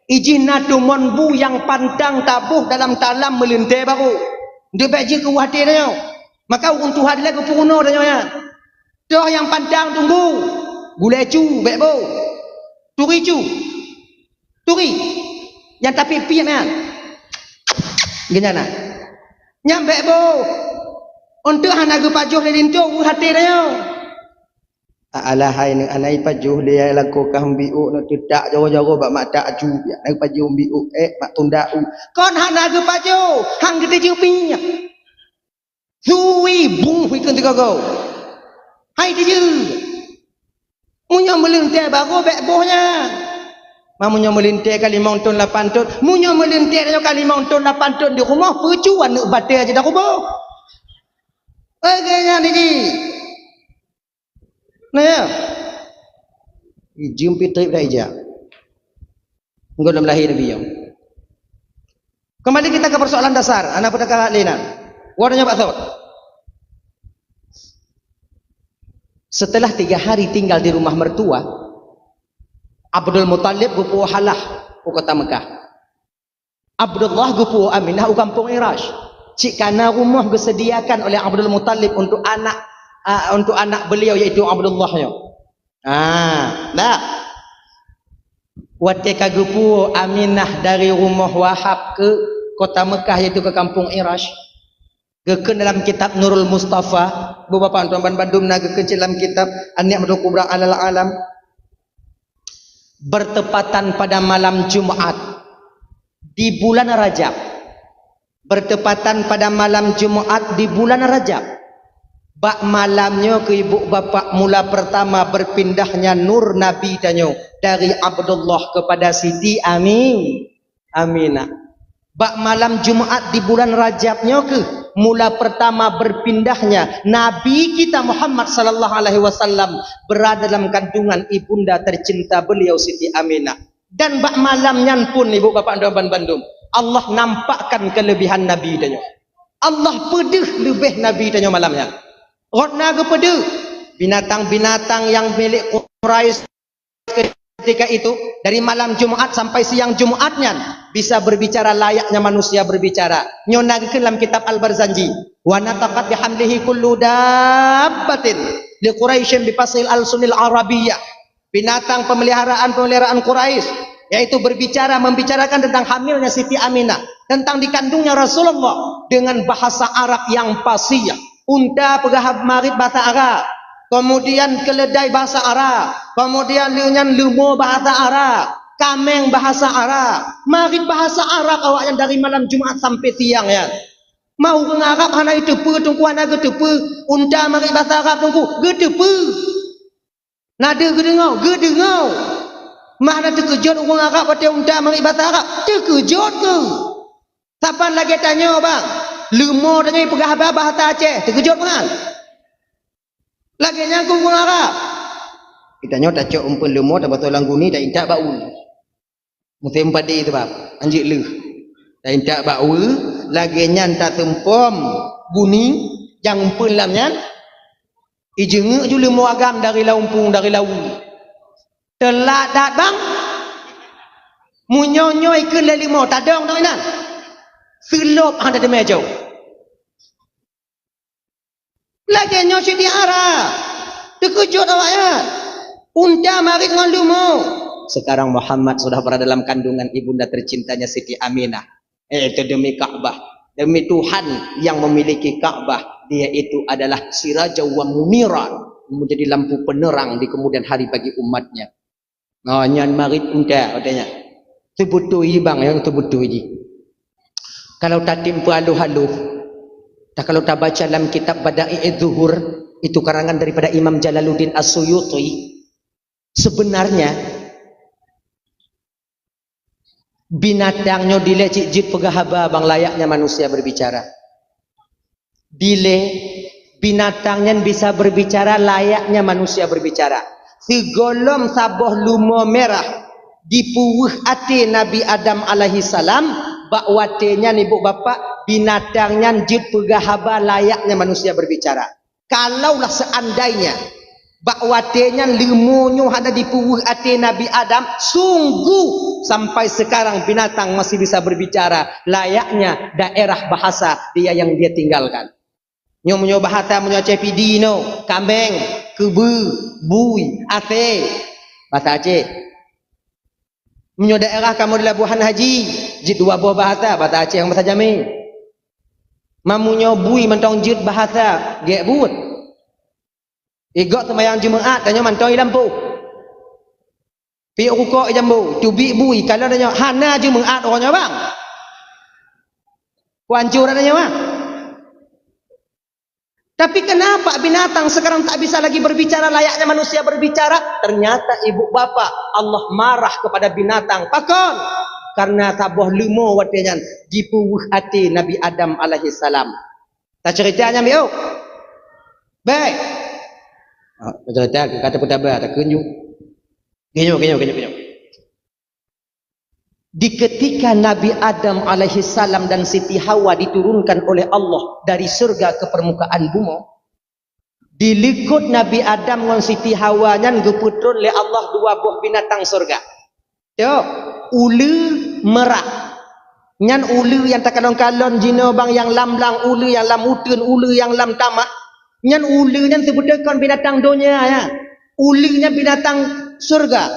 izin natumon bu yang pantang tabuh dalam talam melintih baru dia bek je ke hati dia maka untuk hadlah ke puno dia dah yang pantang tunggu gulai cu bek bo turi cu turi yang tapi pian kan gimana nyampe bo untuk anak ke pajuh dia lintu hati dia alah hai ni anai pajuh dia laku kah biu nak tidak jauh-jauh bak mak tak ju nak pajuh biu mak tunda kon anak ke pajuh hang kita ju pinya suwi bung hui kan tiga kau hai dia munyo melintir baru bek bohnya mamunyo melintir kali mountain 8 ton munyo melintir kali mountain 8 ton di rumah percuan nak batai aja dah rumah kayaknya ni nah ya jumpi trip dah ija engkau dalam lahir Nabi yang kembali kita ke persoalan dasar anak pada kakak lena warnanya Pak Thot setelah 3 hari tinggal di rumah mertua Abdul Muttalib gupu halah ke kota Mekah Abdullah gupu Aminah ke kampung Irash cik kana rumah disediakan oleh Abdul Muttalib untuk anak beliau iaitu Abdullahnya dah watika gupu Aminah dari rumah Wahab ke kota Mekah iaitu ke kampung Irash geken dalam kitab Nurul Mustafa beberapa tuan Bandung na geken dalam kitab An-Ni'matul Kubra alal alam bertepatan pada malam Jumat di bulan Rajab. Bertepatan pada malam Jumat di bulan Rajab. Bak malamnya ke ibu bapa mula pertama berpindahnya nur Nabi tanyo dari Abdullah kepada Siti Aminah. Bak malam Jumat di bulan Rajabnya ke mula pertama berpindahnya Nabi kita Muhammad sallallahu alaihi wasallam berada dalam kandungan ibunda tercinta beliau Siti Aminah. Dan bak malamnya pun ibu bapa dan bandum Allah nampakkan kelebihan Nabi tanyo. Allah pedih lebih Nabi tanyo malamnya. Rotna kepada binatang-binatang yang milik Quraisy ketika itu dari malam Jumat sampai siang Jumatnya bisa berbicara layaknya manusia berbicara. Nyona ke dalam kitab Al-Barzanji wa nataqat bihamdihi kullu dabbatin li Quraisyin bi fasil al-sunil arabiyyah. Binatang pemeliharaan Quraisy yaitu membicarakan tentang hamilnya Siti Aminah, tentang dikandungnya Rasulullah dengan bahasa Arab yang fasih. Unta pegahab marit bahasa Arab, kemudian keledai bahasa Arab, kemudian liunyan lumo bahasa Arab, kameng bahasa Arab, marit bahasa Arab awak yang dari malam Jumat sampai siang ya. Mau ke Arab hana itu pe tungkuan aga tepe, unta marit bahasa Arab tungku gedepe. Nada gedengau. Mana terkejut orang Arab pada unta marit bahasa Arab? Terkejut ke? Siapa lagi tanya bang? Lumo dengan pegah bahasa Aceh terkejut kan? Lagi nyangkung orang Arab. Kita nyot tak cok umpun lumo tak betul langguni tak intak baul. Mesti empadi itu bab. Anjik lu. Tak intak baul lagi nyan tak tempom guni yang umpun lamnya. Ijengek ju lumo agam dari laumpung dari lau. Telat dat bang. Munyonyo ikun lelimo tak dong tak inan. Selop ada di meja. Lagi nyosik di arah. Terkejut awaknya. Unta mari dengan lumo. Sekarang Muhammad sudah berada dalam kandungan ibunda tercintanya Siti Aminah. Itu demi Ka'bah. Demi Tuhan yang memiliki Ka'bah. Dia itu adalah siraja wa muniran. Menjadi lampu penerang di kemudian hari bagi umatnya. Oh, nyan marit unta katanya. Sebutu ini bang yang sebutu ini. Kalau tak timpu halu-halu, tak kalau tak baca dalam kitab Bada'i' Zuhur, itu karangan daripada Imam Jalaluddin As-Suyuti, sebenarnya binatangnya dile cik pegahaba bang layaknya manusia berbicara. Dile binatangnya bisa berbicara layaknya manusia berbicara. Segolom saboh lumo merah dipuwuh ati Nabi Adam alaihi salam. Bakwatenya nih bu bapak binatangnya jid pegahaba layaknya manusia berbicara. Kalaulah seandainya bakwatenya limunyu ada di puwuh ati Nabi Adam, sungguh sampai sekarang binatang masih bisa berbicara layaknya daerah bahasa dia yang dia tinggalkan. Nyo bahasa menyo cepidino, kambeng, kebu, bui, ate, bahasa Aceh. Menyo daerah kamu di Labuhan Haji, jid dua buah bahasa Aceh yang bahasa Jamil. Mamunyo bui mentong jid bahasa gek but. Igok sembahyang Jumaat tanya mantoi lampu. Pi rukuk jambu, tubi bui kalau tanya hana Jumaat orangnya bang. Wancur adanya bang. Tapi kenapa binatang sekarang tak bisa lagi berbicara layaknya manusia berbicara? Ternyata ibu bapa Allah marah kepada binatang. Pakon? Karena tabuh lumo watenya dipuwuh hati Nabi Adam alaihi salam. Tak ceritanya miu. Baik. Cerita kata putaba tak kunjung. Genyo. Di ketika Nabi Adam alaihi salam dan Siti Hawa diturunkan oleh Allah dari surga ke permukaan bumi, dilikut Nabi Adam dengan Siti Hawa nyan geputron oleh Allah dua buah binatang surga. Yo, ulu merah. Nyan ulu yang tak kalon-kalon jino bang yang lam-lang ulu yang lam utun ulu yang lam tamak. Nyan ulu nyan sebutkan binatang dunia ya. Ulunya binatang surga.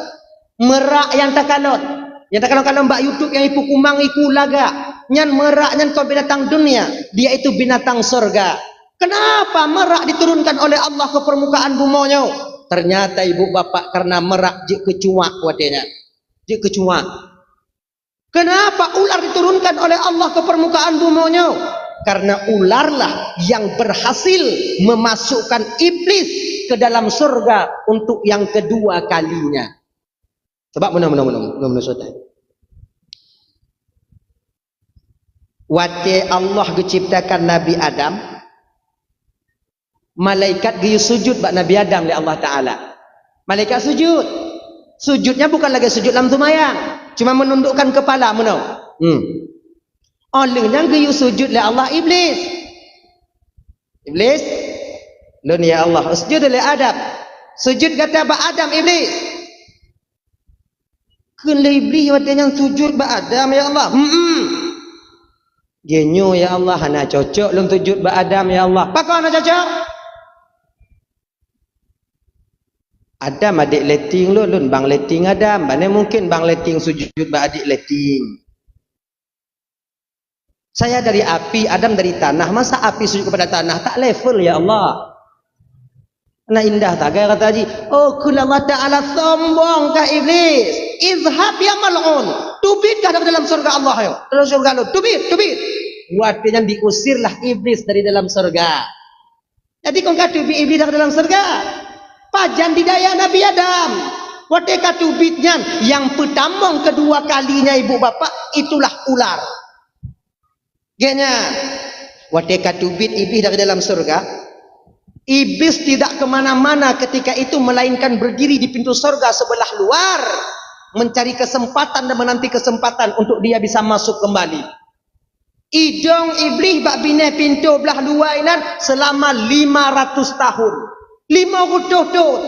Merak yang tak kalon. Yang tak kalau mbak YouTube yang ipu kumang iku laga nyan merak nyan kau binatang dunia, dia itu binatang surga. Kenapa merak diturunkan oleh Allah ke permukaan bumonya? Ternyata ibu bapak karena merak je kecuak watenya. Je kecuak. Kenapa ular diturunkan oleh Allah ke permukaan bumi? Karena ularlah yang berhasil memasukkan iblis ke dalam surga untuk yang kedua kalinya. Sebab mana waktu Allah menciptakan Nabi Adam, malaikat dia sujud bak Nabi Adam oleh Allah Ta'ala. Malaikat sujud. Sujudnya bukan lagi sujud dalam tumayang, cuma menundukkan kepala. Olehnya dia sujud oleh Allah iblis. Iblis, lun ya Allah, sujud oleh Adam. Sujud kata bak Adam iblis. Kena iblis yang sujud bak Adam ya Allah. Genyo ya Allah, hana cocok lun sujud bak Adam ya Allah. Pakau hana cocok? Adam adik leting lun bang leting Adam. Mana mungkin bang leting sujud bak adik leting. Saya dari api, Adam dari tanah. Masa api sujud kepada tanah? Tak level ya Allah. Nah indah tak kaya kata haji. Oh kula Allah Ta'ala sombongkah iblis. Izhab ya mal'un. Tubitkah dalam surga Allah ya? Dalam surga lu. Tubit. Artinya diusirlah iblis dari dalam surga. Jadi kau kata tubit iblis dari dalam surga. Pajan didaya Nabi Adam. Waktu tubitnya yang pertama kedua kalinya ibu bapak itulah ular. Genya, waktu tubit iblis dari dalam surga, iblis tidak kemana-mana ketika itu melainkan berdiri di pintu surga sebelah luar, mencari kesempatan dan menanti kesempatan untuk dia bisa masuk kembali. Idong iblis bak bina pintu belah luar ini selama 500 tahun. 500 tahun,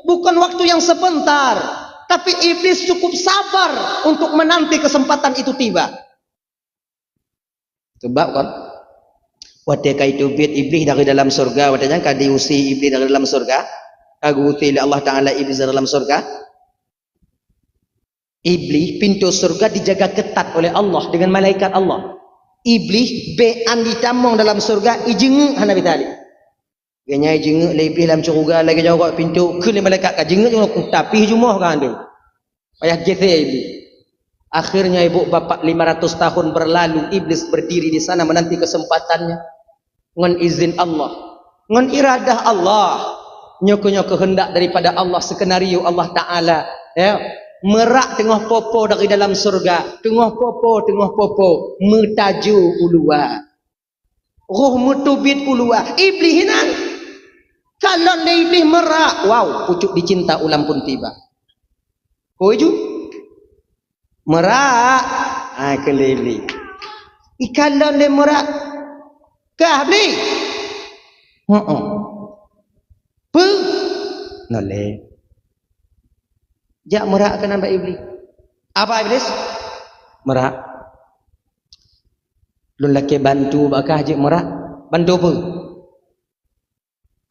bukan waktu yang sebentar, tapi iblis cukup sabar untuk menanti kesempatan itu tiba. Sebab kan waktu itu iblis dari dalam surga, waktunya kan diusir iblis dari dalam surga, kaguti oleh Allah Ta'ala iblis dari dalam surga. Iblis pintu surga dijaga ketat oleh Allah dengan malaikat Allah. Iblis bean ditamong dalam surga ijenguk hana bitali. Genya ijenguk iblis dalam surga lagi jauh kat pintu ke malaikat ka jenguk tapi jumah kan tu. Payah gese iblis. Akhirnya ibu bapak 500 tahun berlalu iblis berdiri di sana menanti kesempatannya dengan izin Allah, dengan iradah Allah, nyoko kehendak daripada Allah, skenario Allah Ta'ala ya. Merak tengah popo dari dalam surga, tengah popo metaju ulua roh mutubit ulua iblis hinan kalau iblis merak wow pucuk dicinta ulam pun tiba koju merak kelili ikalon le merak kah beli pu nole jak merak ke nampak iblis apa iblis merak lun laki bantu bakah je merak bantu apa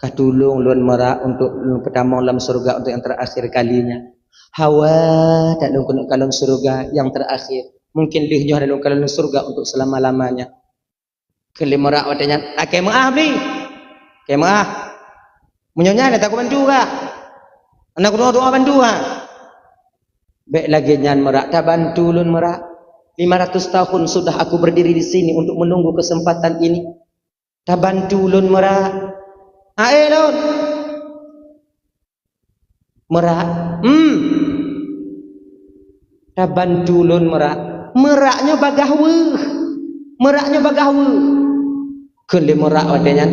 kah tolong lun merak untuk lun pertama dalam surga untuk yang terakhir kalinya. Hawa tak lung kalung surga yang terakhir. Mungkin lihnya ada lung kalung surga untuk selama-lamanya. Kelimerak watanya, "Akeh maaf ni." Akeh maaf. Munyonya nak aku bantu kah? Anak doa bantu kah? Baik lagi nyan merak tak bantu lun merak. 500 tahun sudah aku berdiri di sini untuk menunggu kesempatan ini. Tak bantu lun merak. Lun. Merak. Tak bantu lun merak. Meraknya bagahwe. Meraknya bagahwe. Kele merak wadanya.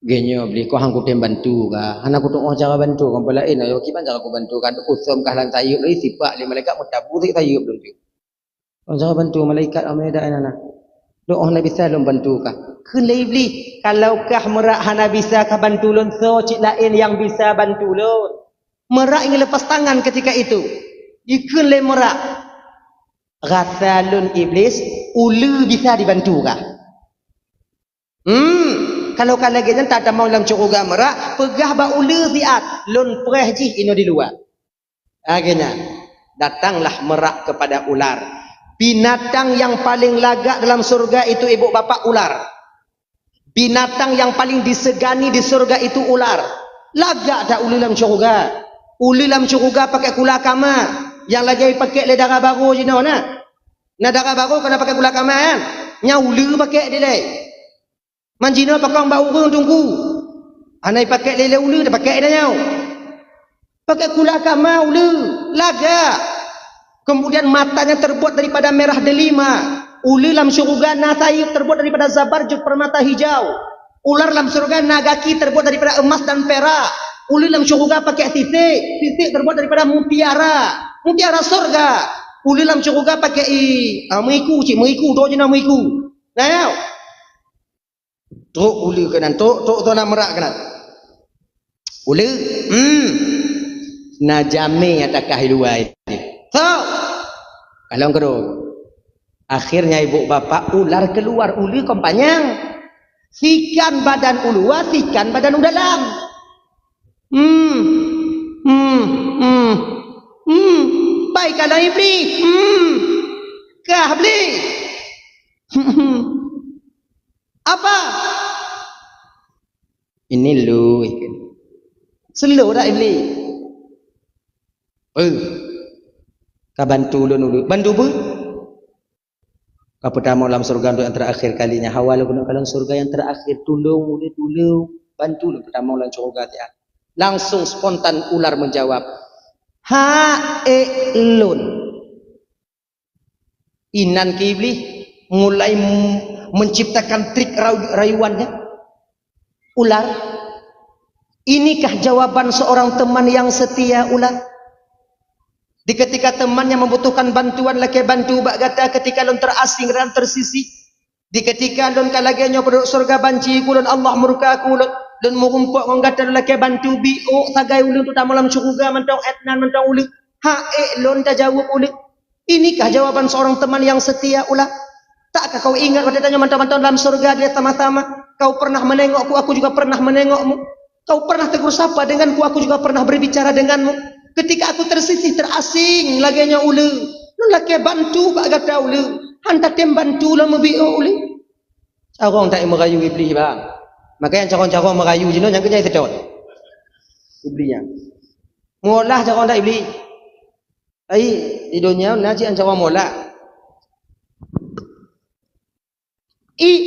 Genyo beli ko hang ku tem bantu ka. Anak ku tu cara bantu kan pelain ayo kiban cara ku bantu kan usum kah lang tayub lai sifat le malaikat mutaburi tayub dulu. Cara bantu malaikat ameda ana. Doa Nabi sallam bantu ka. Kele beli kalau kah merak hana bisa ka bantu lun so cik lain yang bisa bantu lun. Merak ingin lepas tangan ketika itu. Ikun le merak. Rasalun iblis ulu bisa dibantu kah? Kalau lagi tak ada mau dalam curga merak, pegah ba ulu ziat, lun pereh jih ino di luar. Akhirnya datanglah merak kepada ular. Binatang yang paling lagak dalam surga itu ibu bapak ular. Binatang yang paling disegani di surga itu ular. Lagak tak uli dalam syurga. Uli dalam syurga pakai kula kamar. Yang lagi pakai le darah baru je nak. Nah darah baru kena pakai kula kamar kan. Nya uli pakai dia le. Manjina pakai bau urang tunggu. Anai pakai lele uli dah pakai dah nyau. Pakai kula kamar uli. Lagak. Kemudian matanya terbuat daripada merah delima. Uli dalam syurga nasayib terbuat daripada zabarjud permata hijau. Ular dalam surga nagaki terbuat daripada emas dan perak. Uli dalam syurga pakai titik. Titik terbuat daripada mutiara. Mutiara surga. Uli dalam syurga pakai meriku cik. Meriku. Tok je nak meriku. Nah ya. Tok uli kanan. Tok tu nak merak kanan. Uli. Najami atakah hiluai. So. Kalau kedua. Akhirnya ibu bapa ular keluar. Uli kompanyang. Sikan badan uluwa, sikan badan dalam. Baiklah iblis. Kah iblis? Apa? Ini lu. Slow dah iblis. Kau bantu lu. Bantu apa? Pertama dalam surga untuk yang terakhir kalinya. Hawal guna dalam surga yang terakhir. Tolong, bantu lu pertama dalam surga dia. Langsung spontan ular menjawab. Lun. Inan ke iblis mulai menciptakan trik rayuannya. Ular. Inikah jawaban seorang teman yang setia ular? Di ketika temannya membutuhkan bantuan laki bantu bak kata ketika lon terasing dan tersisi. Di ketika lon kalagenya penduduk surga banci kulon Allah murka kulon lon murumpuk ngong kata laki bantu biuk sagai ulun tu malam syurga mentang etnan mentang ulun. Lon dah jawab ulun. Inikah jawaban seorang teman yang setia ulah? Takkah kau ingat pada tanya mentang-mentang dalam surga dia sama-sama kau pernah menengokku, aku juga pernah menengokmu. Kau pernah tegur sapa denganku, aku juga pernah berbicara denganmu. Ketika aku tersisih terasing laganya ulu, lu laki bantu bak kata ulu, hantar tem bantu lah mebiu ulu. Carong tak merayu iblis bang. Makanya carong-carong merayu je yang kerja sedot. Iblisnya. Molah carong tak iblis. Di dunia naji carong molah.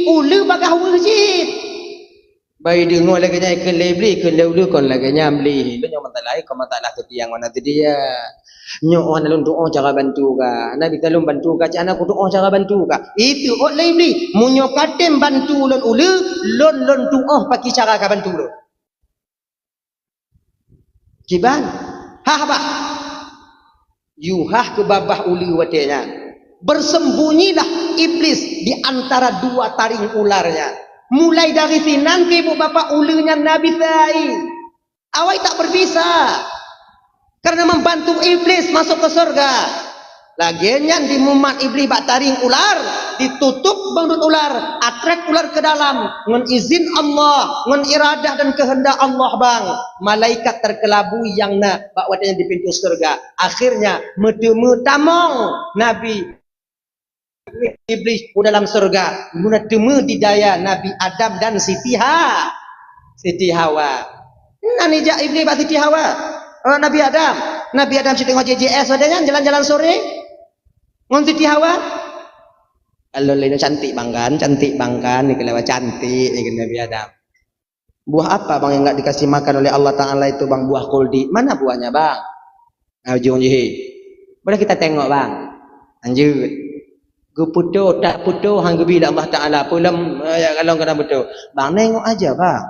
Ulu bakah wujud. Bayi dengar lagi nya ke lebli ke lulu kon lagi nya beli. Lu yang masalah kau masalah tu yang mana tu dia. Nyo orang lun doa cara bantu ka. Nabi talum bantu ka cak anak doa cara bantu ka. Itu lebli munyo katem bantu lun ulu lun doa pakai cara ka bantu lu. Kiban? Bah. Yuhah ke babah ulu watenya. Bersembunyilah iblis di antara dua taring ularnya. Mulai dari sinan ke ibu bapa ulunya Nabi Sai. Awak tak berpisah. Karena membantu iblis masuk ke surga. Laginya di mumat iblis bak taring ular. Ditutup bandut ular. Atrek ular ke dalam. Ngan izin Allah. Ngan iradah dan kehendak Allah bang. Malaikat terkelabu yang nak bak watanya di pintu surga. Akhirnya medemu tamong Nabi iblis di dalam surga guna temu di daya Nabi Adam dan Siti Hawa. Nani jak iblis bak Siti Hawa? Nabi Adam si tengok JJS wadanya jalan-jalan sore. Ngon Siti Hawa. Kalau lain cantik bangkan ni kelewat cantik ni Nabi Adam. Buah apa bang yang enggak dikasih makan oleh Allah Taala itu bang? Buah kuldi. Mana buahnya bang? Ujung je. Boleh kita tengok bang. Lanjut. Putu tak putu hang bila Allah Taala pulam ya kalau kena betul. Bang nengok aja bang.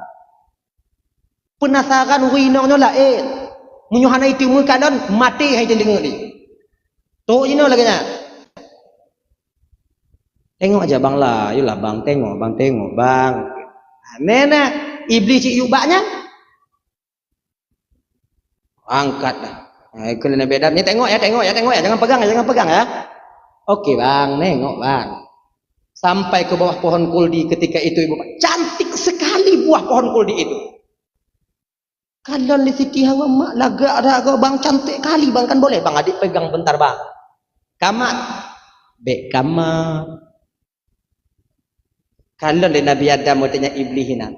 Penasaran winongnya lain. Munyuhana itu mu kalon mati hai dengar ni. Tok jino lagi nya. Tengok aja bang lah, yulah bang tengok bang. Nena iblis cik yubaknya. Angkat dah. Kalau Nabi Adam ni tengok ya, jangan pegang ya. Okey bang, nengok bang. Sampai ke bawah pohon kuldi ketika itu ibu. Cantik sekali buah pohon kuldi itu. Kalau di Siti Hawa mak lagak ada bang cantik kali bang kan boleh bang adik pegang bentar bang. Kamat. Kalau di Nabi Adam tanya iblis hinan.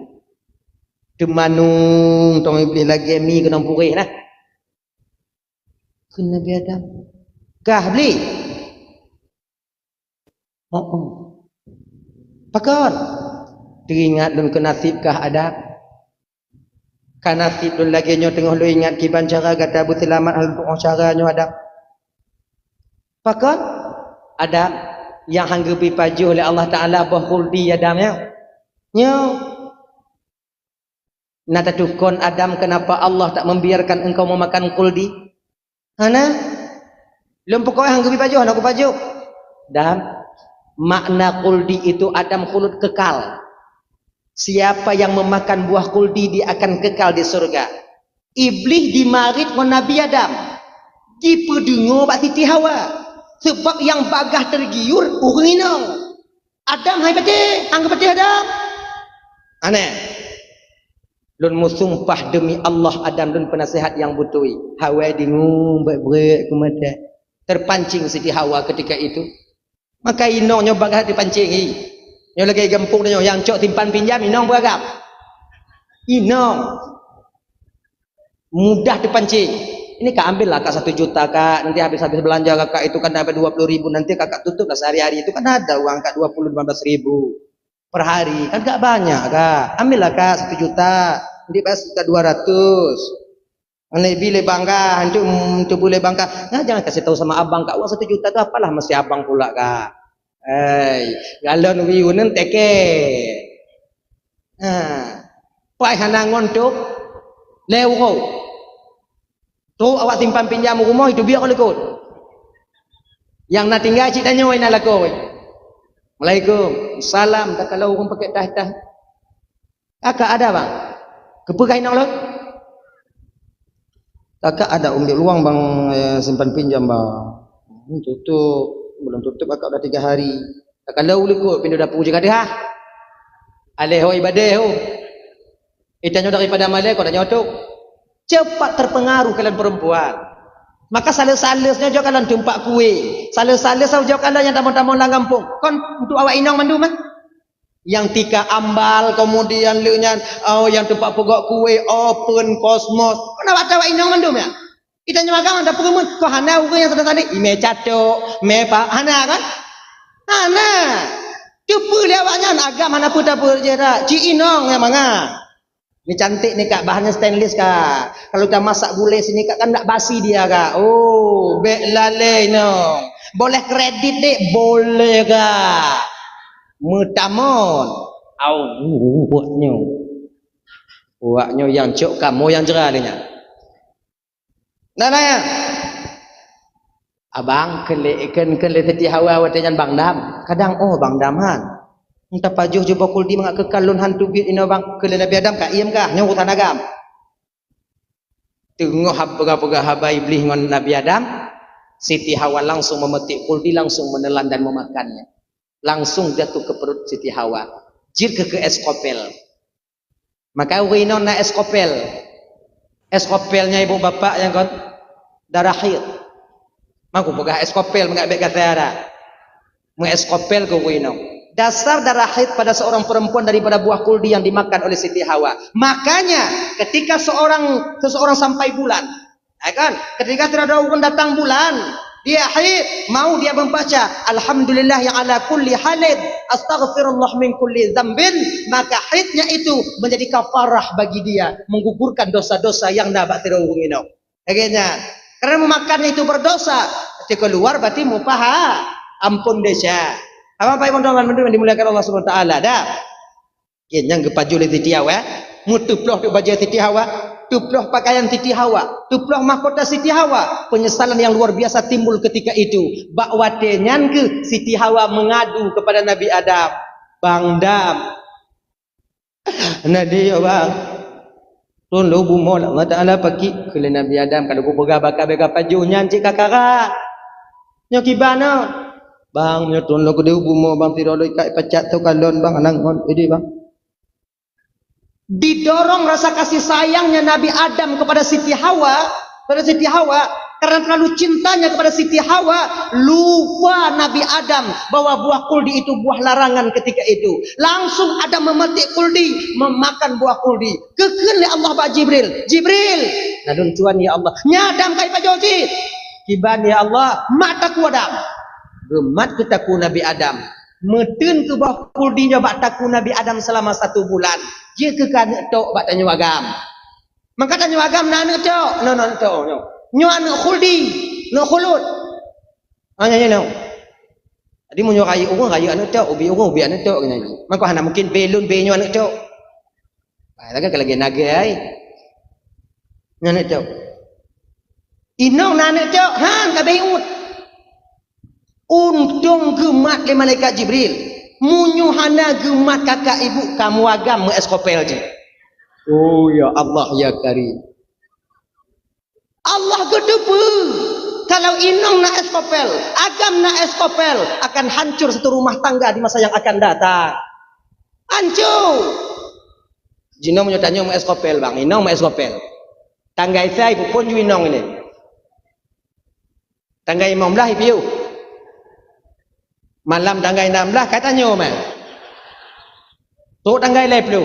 Temanung tong iblis lagi mi kena purih nah. Ke Nabi Adam. Kah beli? Oh. Pakon. Teringat dun ke nasib kah ada? Kan nasib dun lagi nyo tengah lu ingat kiban cara kata Abu Selamat hal doa cara nyo ada. Pakon? Ada yang hanggepi paju oleh Allah Taala bahuldi Adamnya. Nyo. Nata tukon Adam kenapa Allah tak membiarkan engkau memakan kuldi? Hana? Lum pokoknya hanggepi paju, aku paju. Dan makna kuldi itu Adam kulut kekal. Siapa yang memakan buah kuldi dia akan kekal di surga. Iblis dimarit dengan Nabi Adam. Dipedengar bak Siti Hawa. Sebab yang bagah tergiur orang inang. Adam hai patih, anggap patih Adam. Aneh. Lun musumpah demi Allah Adam lun penasihat yang butui. Hawa dengung baik-baik kemada. Terpancing Siti Hawa ketika itu. Maka inong nyo bagah dipancingi. Nyo lagi gempung nyo yang cok timpan pinjam inong beragam. Inong mudah dipancing. Ini kak ambil lah kak 1 juta kak, nanti habis-habis belanja kakak itu kan dapat 20.000, nanti kakak tutup lah sehari-hari itu kan ada uang kak 15.000 per hari, kan gak banyak kak. Ambil lah kak 1 juta, nanti pas kak 200. Nanti boleh bangga, untuk boleh bangga. Nah, jangan kasih tahu sama abang kak, uang 1 juta itu apalah mesti abang pula kak. Galon wiunen teke. Pai hanangon tu lewo. Tu awak simpan pinjam rumah itu biar kalau ikut. Yang nak tinggal cik tanya wai nak laku. Assalamualaikum. Salam tak kalau orang pakai tah-tah. Kakak ada bang? Kepegai nak lo? Kakak ada di luang bang simpan pinjam bang. Tutup, belum tutup kakak dah 3 hari. Tak kalau ikut pindah dapur je kata ha. Aleh ho ibadah ho. Itanya daripada malai kau dah nyotok. Cepat terpengaruh kalian perempuan. Maka sales-salesnya juga kalian tumpak kue. Sales-sales juga kalian yang tamu-tamu lang kampung. Kon untuk awak inang mandu man. Yang tika ambal kemudian liunya yang tumpak pogok kue open kosmos. Kon awak inang mandu ya. Kita nyemagang ada perumun. Kau hana orang yang tadi ime catok, me pak hana kan? Hana. Cepu dia awaknya agak mana pun tak berjera. Ci inong yang manga. Ini cantik nih kak, bahannya stainless kak. Kalau kita masak gulai sini kak kan tak basi dia kak. Oh, bek lale no. Boleh kredit dek, boleh kak. Mutamon. Buatnya. Buatnya yang cok kamu yang cerah dia. Nah ya. Abang kelek teti hawa watenyan bang dam. Kadang bang daman. Entah pajuh jumpa kuldi mengakekal lun hantu bit ino bang ke Nabi Adam kak iem kah nyawa tanah agam tengok haba habai iblis dengan Nabi Adam. Siti Hawa langsung memetik kuldi, langsung menelan dan memakannya, langsung jatuh ke perut Siti Hawa, jir ke eskopel. Maka wino na eskopelnya ibu bapak yang kon darah haid maku pegah eskopel mengabek kata ada mengeskopel ke wino. Dasar darah haid pada seorang perempuan daripada buah kuldi yang dimakan oleh Siti Hawa. Makanya ketika seseorang sampai bulan, ya kan? Ketika tidak ada orang datang bulan, dia haid, mau dia membaca alhamdulillah yang ala kulli halid, astaghfirullah min kulli dzambin, maka haidnya itu menjadi kafarah bagi dia, menggugurkan dosa-dosa yang dapat tidak ini. Akhirnya karena memakannya itu berdosa, ketika keluar berarti mupaha, ampun desa. Apa yang teman-teman dimuliakan Allah Subhanahu wa taala dah. Yang kepaju le Siti Hawa, mutuploh tu baju Siti Hawa, tuploh pakaian Siti Hawa, tuploh mahkota Siti Hawa. Penyesalan yang luar biasa timbul ketika itu. Bakwate nyan Siti Hawa mengadu kepada Nabi Adam. Bang Dam. Nadia bang. Tun lu bumol Allah Taala pagi ke Nabi Adam kalau ku boga bakal paju nyan cik kakara. Nyokibana bang nyotun lo kede ubumo bang tirolo ikai pacat tu kalon bang anangon ini bang. Didorong rasa kasih sayangnya Nabi Adam kepada Siti Hawa Karena terlalu cintanya kepada Siti Hawa, lupa Nabi Adam bahwa buah kuldi itu buah larangan ketika itu. Langsung Adam memetik kuldi, memakan buah kuldi. Kekenli Allah ba Jibril. Jibril, nadun tuan ya Allah. Nyadam kai pajoji. Kiban ya Allah, mataku Adam. Gemat ketaku Nabi Adam. Metun ke buah kuldinya bak taku Nabi Adam selama 1 bulan. Dia kekan tok bak tanya wagam. Maka tanya wagam na anak tok. No tok no. Nyo anak khuldi, no khulud. Hanya no. Tadi mu nyo kayu anak tok, ubi anak tok kena. Maka hana mungkin belun be nyo anak tok. Lagi lagi naga ai. Anak tok. Inong na anak tok, han ka beut. Untung gemat le malaikat Jibril. Munyu hana gemat kakak ibu kamu agam eskopel je. Oh ya Allah ya Karim. Allah gedepe. Kalau inong na eskopel, agam na eskopel, akan hancur satu rumah tangga di masa yang akan datang. Hancur. Jino menyotanya mau eskopel bang, inong mau eskopel. Tangga saya ibu pun ju inong ini. Tangga imam belah ibu. Malam tangga inam belah katanya mah. Tu tangga lep lu.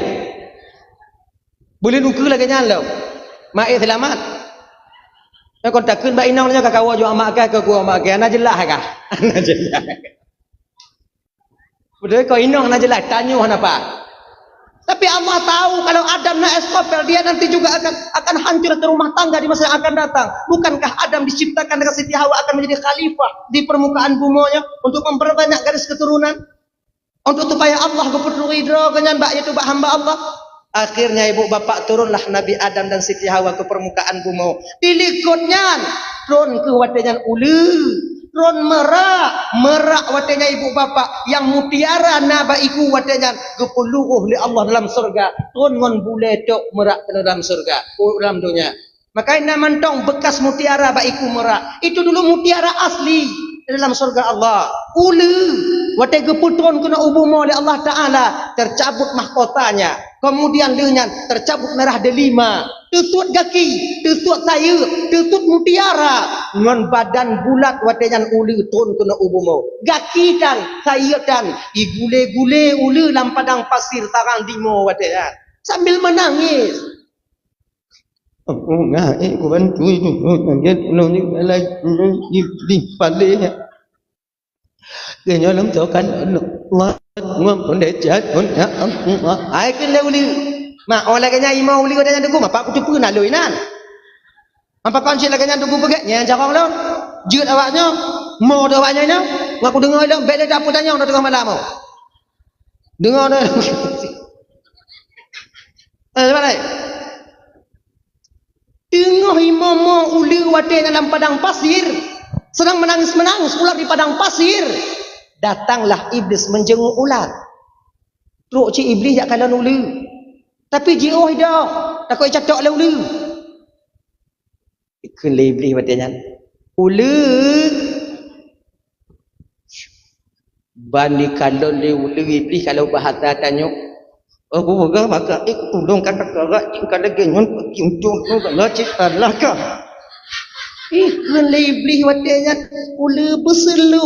Boleh nunggu lagi nyala. Mai selamat. Kon takun ba inong nya ka kawa jo amak ka gua amak ka na jelah ka. Na jelah. Betul kau inong na jelah tanyo apa? Tapi Allah tahu kalau Adam na eskopel dia nanti juga akan hancur ke rumah tangga di masa yang akan datang. Bukankah Adam diciptakan dengan Siti Hawa akan menjadi khalifah di permukaan bumonya untuk memperbanyak garis keturunan? Untuk supaya Allah keputu ridho dengan mbak itu mbak hamba Allah. Akhirnya ibu bapak turunlah Nabi Adam dan Siti Hawa ke permukaan bumi. Dilikutnya turun ke watenya ulu, turun merak watenya ibu bapak yang mutiara naba iku watenya gepuluh li Allah dalam surga. Turun ngon bule tok merak ke dalam surga, dalam dunia. Makanya mantong bekas mutiara ba iku merak. Itu dulu mutiara asli dalam surga Allah. Ulu wate geputron kena ubumo oleh Allah Ta'ala tercabut mahkotanya. Kemudian lengan tercabut merah delima. Tutut gaki, tutut sayur, tutut mutiara. Ngon badan bulat watejan ulu tun kena ubumo. Gaki dan sayur dan igule-gule ulu dalam padang pasir tarang dimo watejan. Sambil menangis. Oh enggak, aku bantu itu. Nanti ni lagi di pada. Kenya lắm chỗ kan Allah pun để chết pun ya Allah ai cái leo li mà oleh kenya imau li kenya dugu apa aku tu pun nak lui nan apa kon sila kenya dugu begat nya jakong lo jut awaknya mo do awaknya nya ngaku dengar dah bek dapur tanya dah tengah malam mau dengar dah mana tengah imam uli wate dalam padang pasir sedang menangis-menangis ular di padang pasir. Datanglah iblis menjenguk ular. Truk ci iblis jak kalan ulu. Tapi ji oh dah. Takut catok le ulu. Ikun le iblis batanya. Ulu. Bani kalon le ulu iblis kalau bahasa tanya. Aku pegang maka ulung kata-kata kalau genyon kincung tu kalau Allah ka. Ikun le iblis batanya. Ulu berselu.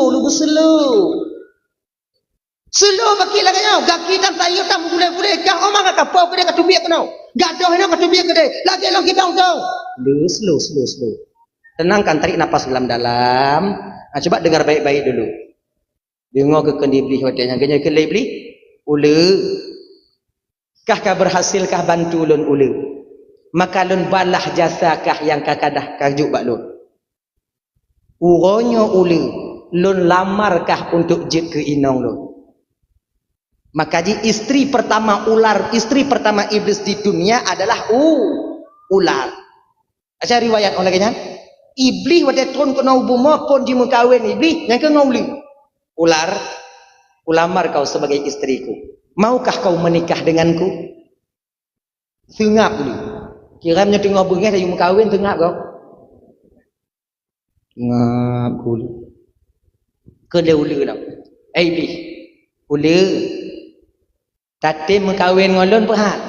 Selo baki lagi nyau, gaki dan tayo tam gule-gule, kang omang ka kapau kede ka tubiak nau. Gadoh ina ka tubiak kede, lagi long kita tau. Slow. Tenangkan, tarik napas dalam-dalam. Nah, coba dengar baik-baik dulu. Dengar ke kendibli hotelnya, ganya ke lebli. Ule. Kah berhasilkah bantu lun ule? Maka lun balah jasakah yang kakadah kajuk bak lun? Uronyo ule, lun lamarkah untuk jek ke inong lun? Maka istri pertama ular, istri pertama iblis di dunia adalah ular. Aja riwayat oleh kenya. Iblis wate turun ke naubumo pun di mengkawin iblis yang ke ngauli. Ular, ulamar kau sebagai istriku. Maukah kau menikah denganku? Tengap dulu. Kiranya tengah bengah dari mengkawin tengap kau. Ngap dulu. Kele-ule dah. Iblis. Ule. Tatim mengkawin ngolon perhat.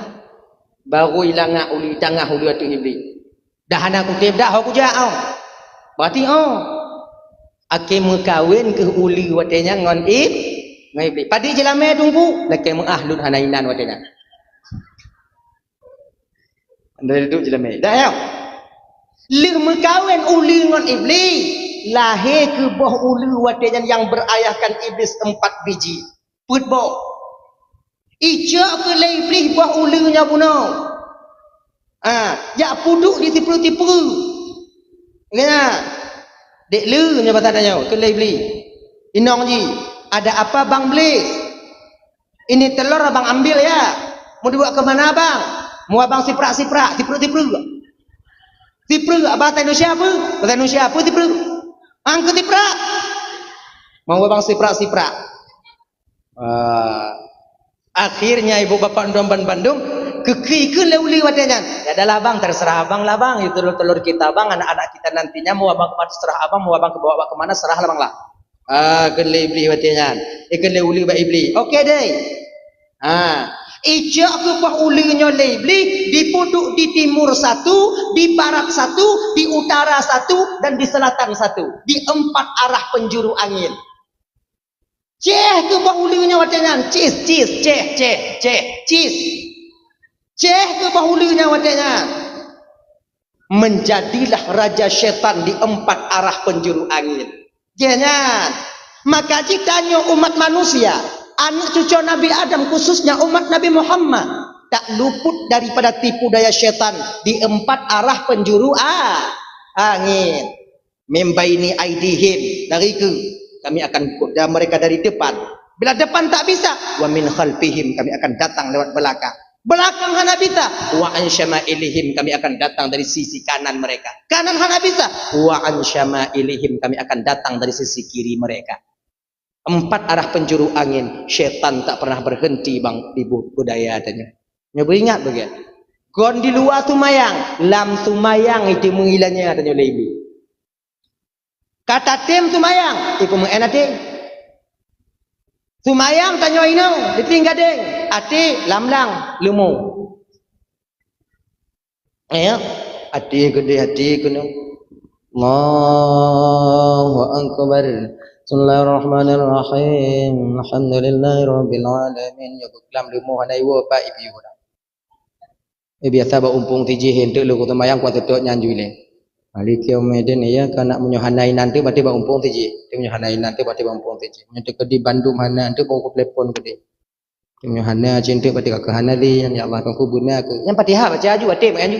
Baru ilangak uli tangah uli atu iblis. Dah anak aku tim dah aku jauh. Berarti ake mengkawin ke uli watenya ngon iblis. Padi jelame tunggu laki mengahlun hanainan watenya. Anda duduk jelame. Dah ya. Lih mengkawin uli ngon iblis, lahir ke bawah uli watenya yang berayahkan iblis 4 biji. Put bo. Ijak ke iblis bawah ulinya bunuh. Ya puduk di tipu-tipu. Ya. Dek lu nya batanya ke beli. Inong ji, ada apa bang beli? Ini telur abang ambil ya. Mau dibawa ke mana bang? Mau abang siprak-siprak, tipru-tipru. Tipru bahasa Indonesia apa? Bahasa Indonesia apa tipru? Angkat tiprak. Mau abang siprak-siprak. Akhirnya ibu bapak Bandung kekikun leuli wadanya. Ya adalah bang, terserah abang lah bang. Itu telur kita bang, anak-anak kita nantinya mau abang kemana serah abang, mau abang kebawa kemana serah lah bang lah. Kele ibli wadanya. Ikan leuli ba ibli. Okey deh. Ijak ke bah ulinya ibli, dipuduk di timur satu, di barat satu, di utara satu, dan di selatan satu. Di 4 arah penjuru angin. Ceh ke bah ulinya wadanya. Cis, cis. Ceh ke bahulinya wadanya. Menjadilah raja syaitan di 4 arah penjuru angin. Jangan. Maka jikanya umat manusia, anak cucu Nabi Adam khususnya umat Nabi Muhammad, tak luput daripada tipu daya syaitan di 4 arah penjuru angin. Membaini aidihim, dari ke kami akan kuda mereka dari depan. Bila depan tak bisa, wa min khalfihim, kami akan datang lewat belakang. Belakang hana bisa, wa an syama'ilihim, kami akan datang dari sisi kanan mereka. Kanan hana bisa, wa an syama'ilihim, kami akan datang dari sisi kiri mereka. 4 arah penjuru angin. Syaitan tak pernah berhenti bang ibu budaya tanya. Nyoba ingat bagian. Gon di luar tu mayang, lam tu mayang itu mengilangnya tanya oleh ibu. Kata tim tu mayang, ibu mengenate. Sumayang tanya ino, ditinggal deng. Ati lamlang lumu. Ya, ati gede kuno. Allahu akbar. Bismillahirrahmanirrahim. Alhamdulillahirabbil alamin. Ya lam lumu hanai wo pa ibu dah. Biasa ba umpung tiji hentuk lu kutu mayang kuat tok nyanjui le. Malik yaumidin ya kana munyohanai nanti berarti ba umpung tiji. Munyohanai nanti berarti ba umpung tiji. Munyo ke di Bandung hana nanti ko telepon ke di. Munyohana cinta berarti ka hana li ya Allah kau kubuna aku. Yang Fatihah baca aju ate mak aju.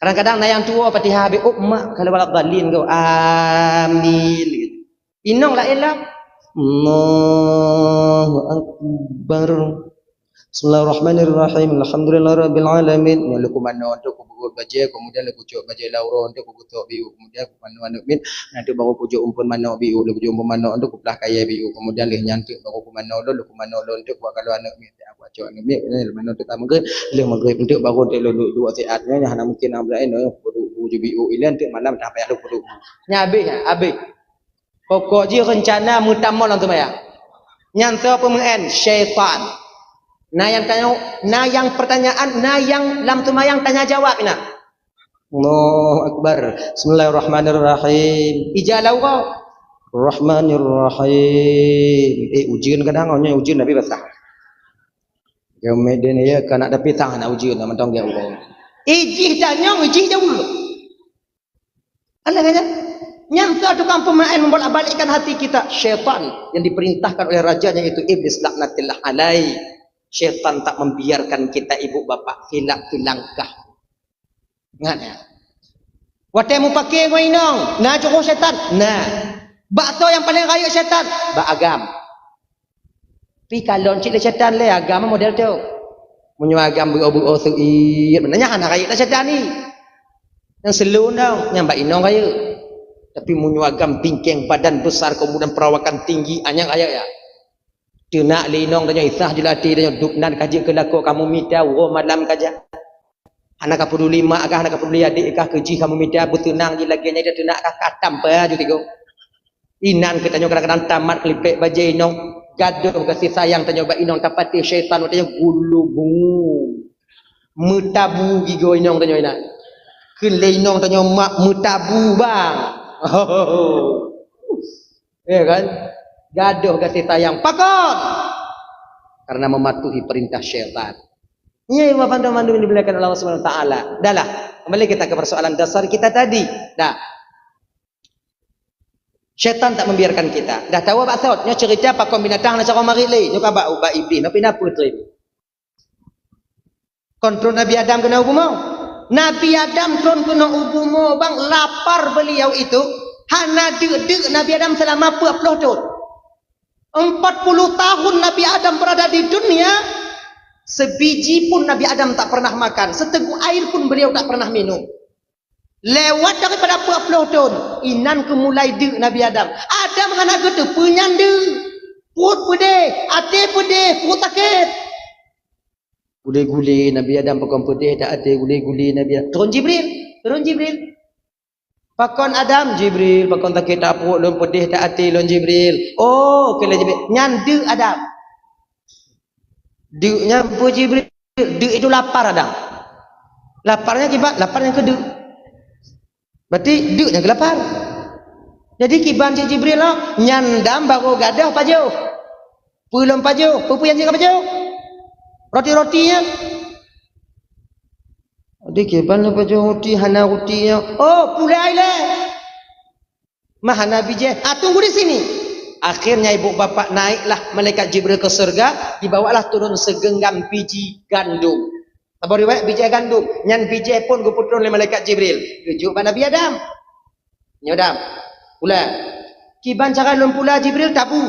Kadang-kadang na yang tua Fatihah bi umma kalau balap dalin kau amin gitu. Inong la ilah. Allahu akbar. Bismillahirrahmanirrahim. Alhamdulillahirabbil alamin. Ya luku mana untuk kubur baje, kemudian luku cok baje lauro untuk kubutok biu, kemudian mana min nanti baru pujuk umpun mana biu, luku pujuk umpun mana untuk kubelah kaya biu, kemudian leh nyantik baru kumana lo luku mana lo untuk buat kalau anak min aku cok anak min ni mana untuk tamu ke leh maghrib untuk baru untuk lo dua saatnya hanya mungkin ambil ini pujuk biu ini untuk malam tak payah lu pujuk. Nyabe habis. Pokok je rencana mutamol untuk maya. Nyanta pemen syaitan. Nah yang tanya, nah yang pertanyaan, nah yang lam tumayang tanya jawab ina. Allahu akbar. Bismillahirrahmanirrahim. Ijalau kau. Rahmanirrahim. Ujian kadang orangnya ujian Nabi basah. Yang meden ya kana ada pitang nak ujian nak mentong dia kau. Ijih tanya ijih jauh. Allah kata, nyangka tukang pemain membolak-balikkan hati kita. Syaitan yang diperintahkan oleh rajanya itu iblis laknatillah alaihi. Syaitan tak membiarkan kita ibu bapa hilak langkah. Ingat ya. Watemu pakai kau inong. Nah cukup syaitan. Nah. Bakso yang paling raya syaitan. Bak agam. Tapi kalau cik syaitan le agama model tu. Munyo agam beru-beru seuit. Benarnya anak raya syaitan ni. Yang selu tau. Yang bak inong raya. Tapi munyo agam bingkeng badan besar kemudian perawakan tinggi. Anyang raya ya. Dia nak linong tanya isah jelati tanya duknan kaji ke laku kamu minta malam kaja. Anak ka peduli mak kah anak ka peduli adik kah keji kamu minta bertenang je lagi nya dia nak kah katam pa ju tigo. Inan ke tanya kadang-kadang tamat kelipek baje inong gaduh kasih sayang tanya ba inong tapati syaitan tanya gulu bungu. Mutabu gigo inong tanya ina. Kun lenong tanya mak mutabu bang. Ya kan? Gaduh kata tayang pakon. Karena mematuhi perintah syaitan. Ya, Bapak teman-teman dimuliakan Allah Subhanahu wa taala. Dahlah, kembali kita ke persoalan dasar kita tadi. Dah. Syaitan tak membiarkan kita. Dah tahu Pak Saud, nya cerita pakon binatang nak cara mari le, nya ka ubah iblis, nak pina putri. Kontrol Nabi Adam kena hukum. Nabi Adam turun kena hukum bang, lapar beliau itu. Hana dek Nabi Adam selama 40 tahun. 40 tahun Nabi Adam berada di dunia, sebiji pun Nabi Adam tak pernah makan, seteguk air pun beliau tak pernah minum. Lewat daripada 40 tahun, inan kemulai dek Nabi Adam. Adam anak gitu penyanda, perut pedih, hati pedih, perut sakit. Guli-guli Nabi Adam pakon pedih tak ada, guli-guli Nabi Adam. Turun Jibril. Pakon Adam Jibril, pakon sakit tak perut, lon pedih tak hati, lon Jibril. Oh, kena Jibril. Nyande Adam. Deknya apa Jibril? Dek itu lapar Adam. Laparnya kibat, lapar yang kedua. Berarti deknya kelapar. Jadi kiban si Jibril lah, nyandam baru gadah paju. Pulang paju, pupu yang siapa paju? Roti-rotinya. Adik kiban lah paju roti, hana rotinya. Oh, pulai lah. Mahana bijak. Tunggu di sini. Akhirnya ibu bapa naiklah malaikat Jibril ke surga, dibawalah turun segenggam biji gandum. Apa riwayat biji gandum? Nyan biji pun guputun oleh malaikat Jibril. Tujuh pada Nabi Adam. Nyodam. Pula. Kiban cara lon pula Jibril tabu.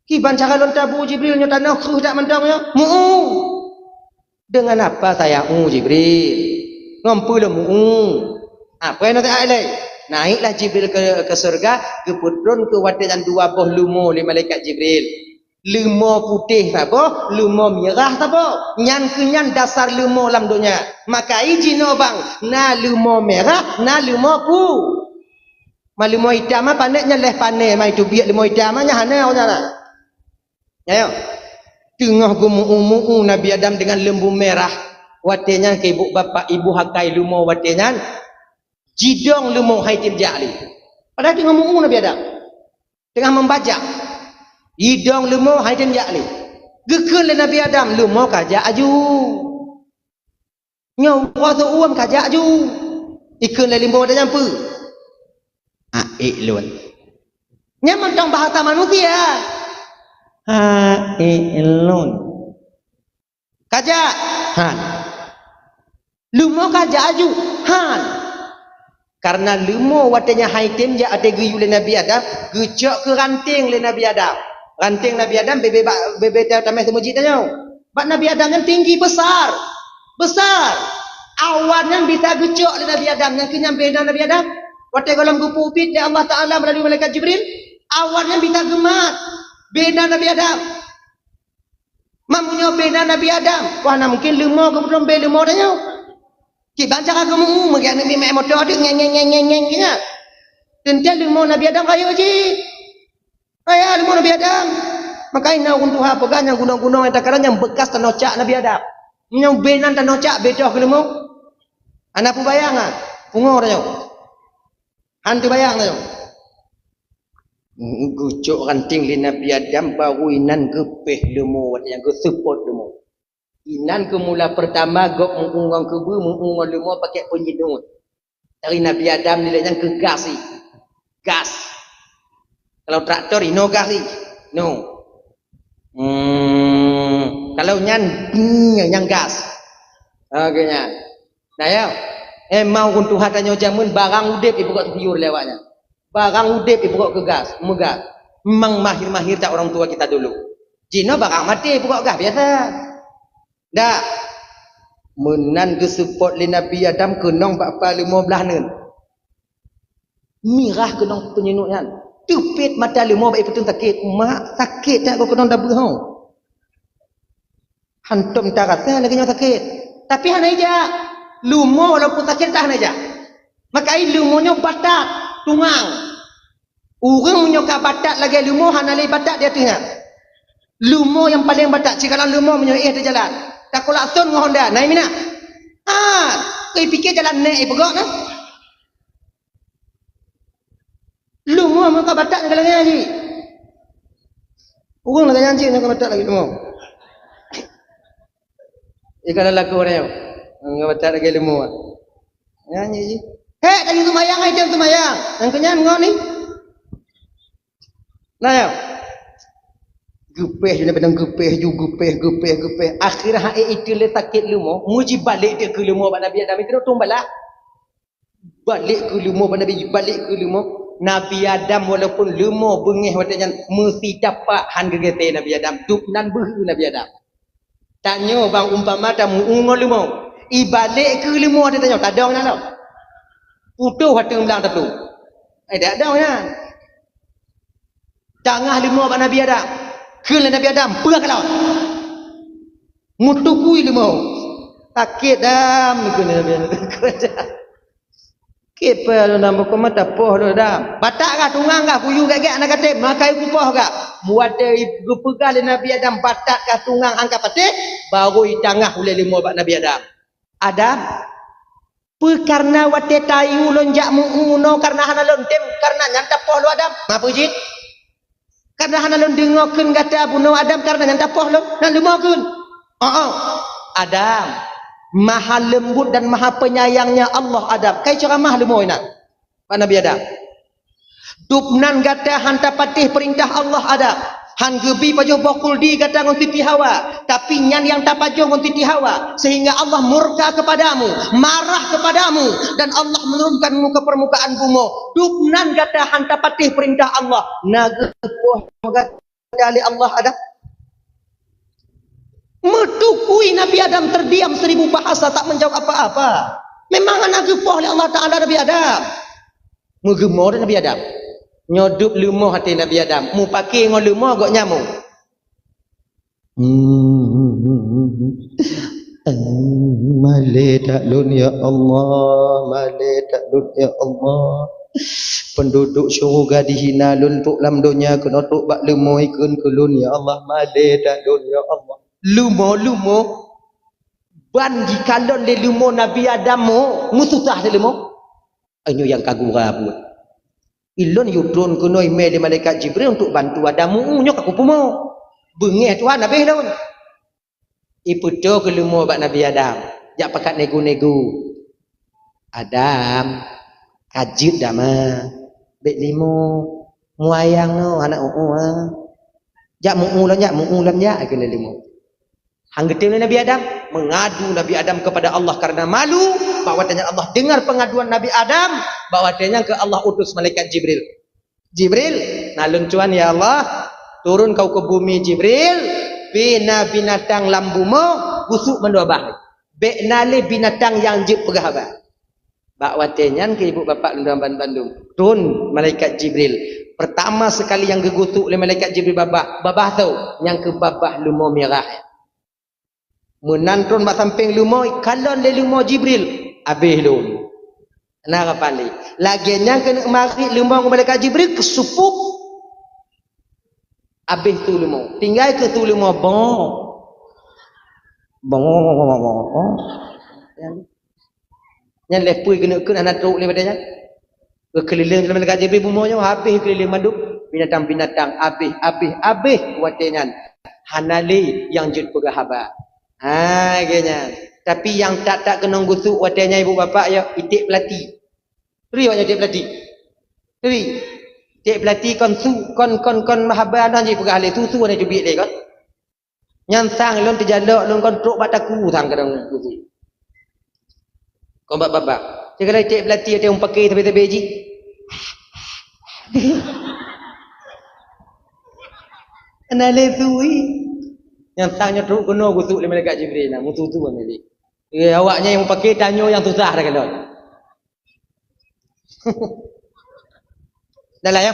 Kiban cara lon tabu Jibril nya tanah kruh tak mendangnya. Mu'u. Dengan apa saya Jibril? Ngampul apa yang nak alai? Naiklah Jibril ke surga, keputron ke wadian dua buah lumo oleh malaikat Jibril. Lumo putih apa? Lumo merah apa? Nyan kenyan dasar lumo dalam dunia. Maka izin bang, na lumo merah, na lumo pu. Malumo hitam apa pandainya leh pandai mai tu biak lumo hitam nya hana orang lah. Ya. Tengah gumu Nabi Adam dengan lembu merah. Watinya ke ibu bapa ibu hakai lumo watinya. Jidong lumo haitim ja'li. Padahal tengah mu'u Nabi Adam. Tengah membaca. Jidong lumo haitim ja'li. Gekul le Nabi Adam. Lumo kajak aju. Nyaw rasa uam kajak aju. Ikun le limbo dah nyampu. Ilun. Nyaman tong bahasa manusia. Ilun. Kajak. Han. Lumo kajak aju. Han. Karena lumo watanya haitim je ada guyul Nabi Adam, gejak ke ranting le Nabi Adam. Ranting Nabi Adam bebe tamai semujid tanya. Bak Nabi Adam yang tinggi besar. Besar. Awan yang bisa gejak le Nabi Adam yang kenyam beda Nabi Adam. Watai dalam gupu ubid dari Allah Taala melalui malaikat Jibril, awan yang bisa gemat beda Nabi Adam. Mamunya beda Nabi Adam. Wah mungkin lumo kemudian beda lumo tanya. Kiban cara kamu mungkin Nabi mek motor dia ngeng nya. Tentu lumo Nabi Adam kaya je. Kaya lumo Nabi Adam. Makanya untuk apa kan yang gunung-gunung yang takaran yang bekas tanocak Nabi Adam. Yang benan tanocak beda ke lumo. Anak pun bayangan. Pungo tanya. Hantu bayang tanya. Gucuk ranting li Nabi Adam baru inan kepeh lumo yang ke support lumo. Inan ke mula pertama gok mengungang kebu mengungang lumo pakai penyidut. Dari Nabi Adam nilainya ke gas ni. Gas. Kalau traktor no gas ni. No. Kalau yang gas. Okeynya. Nah ya. Mau untuk hatanya jamun barang udip ibu kok tiur lewatnya. Barang udip ibu kok ke gas, megas. Memang mahir-mahir tak orang tua kita dulu. Jino barang mati ibu kok gas biasa. Dak menan ke support li Nabi Adam kenong 15 neun. Mirah kenong penyinuknya. Tupit mata limo baik betul sakit. Mak sakit tak kau kenong dabu hau. Hantum tak rasa lagi nyawa sakit. Tapi hana aja. Lumo walaupun sakit tak hana aja. Maka lumonya batak tungang. Orang punya batak lagi lumo hana lagi batak dia tengah. Lumo yang paling batak. Jika lumo punya dia jalan. Tak kolak sun dengan Honda. Naik mina. Kau fikir jalan naik pegak nah. Lu mau kau batak nak lagi lagi. Urang nak nyanyi nak batak lagi lu. Ikan lagu orang yang batak lagi lu. Nyanyi je. Hei, tadi tu mayang ai tu mayang. Yang kenyan ngau ni. Nah ya. Gupeh je nak gupeh ju gupeh. Akhirnya hai itu le takit lu mo. Muji balik dia ke lu mo Nabi Adam itu tumbalah. Balik ke lu mo Nabi balik ke lu mo. Nabi Adam walaupun lemo bengih watanya mesti dapat hanggete Nabi Adam dupnan behu Nabi Adam. Tanya bang umpama tamu ungol lemo. Ibalik ke lemo dia tanya tak ada orang nak. Putuh hati ulang tak tu. Tak ada orang. Tangah lemo bang Nabi Adam. Ke Nabi Adam perah kalau. Mutukui lemo. Sakit dam ke Nabi Adam. Kepa lu nama kau mata poh lu dah. Batak kah tungang kah kuyu gak nak kata makai kupoh kah. Muat ibu pegal Nabi Adam batak kah tungang angkat patih baru i tangah oleh lima bak Nabi Adam. Adam karena wate tayu lonjak mu'uno karena hana lontem karena nyanta poh lu Adam. Apa jit? Karena hana lon dengokeun kata bunuh Adam karena nyanta poh lu nan demokeun. Adam Maha lembut dan maha penyayangnya Allah Adam. Kai cara maha lembut nak. Pak Nabi Adam. Dupnan gata hanta patih perintah Allah Adam. Han gebi pajuh bokul di kata ngon titi Hawa. Tapi nyan yang tak pajuh ngon titi Hawa. Sehingga Allah murka kepadamu. Marah kepadamu. Dan Allah menurunkanmu ke permukaan bumi. Dupnan gata hanta patih perintah Allah. Naga puah gata ali Allah Adam. Metukui Nabi Adam terdiam 1000 bahasa tak menjawab apa-apa. Memang anak gepoh oleh Allah Ta'ala Nabi Adam. Mengemor Nabi Adam. Nyodup lumoh hati Nabi Adam. Mu pakai ngol lumoh agak nyamuk. Malih tak lun ya Allah. Malih tak lun ya Allah. Penduduk syurga dihina lun tuk lam dunia kena tuk bak lumoh ikun kulun ya Allah. Malih tak lun ya Allah. Lumo ban di kalon le lumo Nabi Adam mo musutah de lumo anyo yang kagura pun ilon yudron kuno email de malaikat Jibril untuk bantu Adam unyo aku pumo bengeh Tuhan habis laun iputo ke lumo bak Nabi Adam jak pakat nego-nego Adam kajit dah mah bek limo muayang no anak jak muulan ya ke limo. Hanggetim Nabi Adam mengadu Nabi Adam kepada Allah karena malu bahwa Allah dengar pengaduan Nabi Adam bahwa ke Allah utus malaikat Jibril. Jibril, nalun cuan ya Allah, turun kau ke bumi Jibril, bina binatang lambumo busuk mendobah. Beknale binatang yang jip pegahaba. Bahwa ke ibu bapak dalam Bandung. Turun malaikat Jibril. Pertama sekali yang gegutuk oleh malaikat Jibril babah tahu yang ke babah lumo merah. Menantun bak samping lumo kalon le lumo Jibril habis lu nak apa ni laginya kena mari lumo malaikat Jibril kesupuk habis tu lumo tinggal ke tu lumo bong yang lepui kena anak truk ni padanya keliling malaikat Jibril bumonya habis keliling manduk binatang-binatang habis kuatnya hanali yang jud pegahaba. Gini. Tapi yang tak kena gusuk wadahnya ibu bapak ya itik pelati. Ri awak itik pelati. Ri. Itik pelati kon mahaban je pegah le susu ni jubik le kon. Nyansang lon terjalak lon kon truk bataku sang kadang gusuk. Kon bapak. Segala itik pelati ada yang pakai tebe-tebe ji. Anale sui. Yang tanya teruk kena gusuk le malaikat Jibril nak mutu tu ni. Awaknya yang pakai tanyo yang susah dah kalau. Dah lah ya.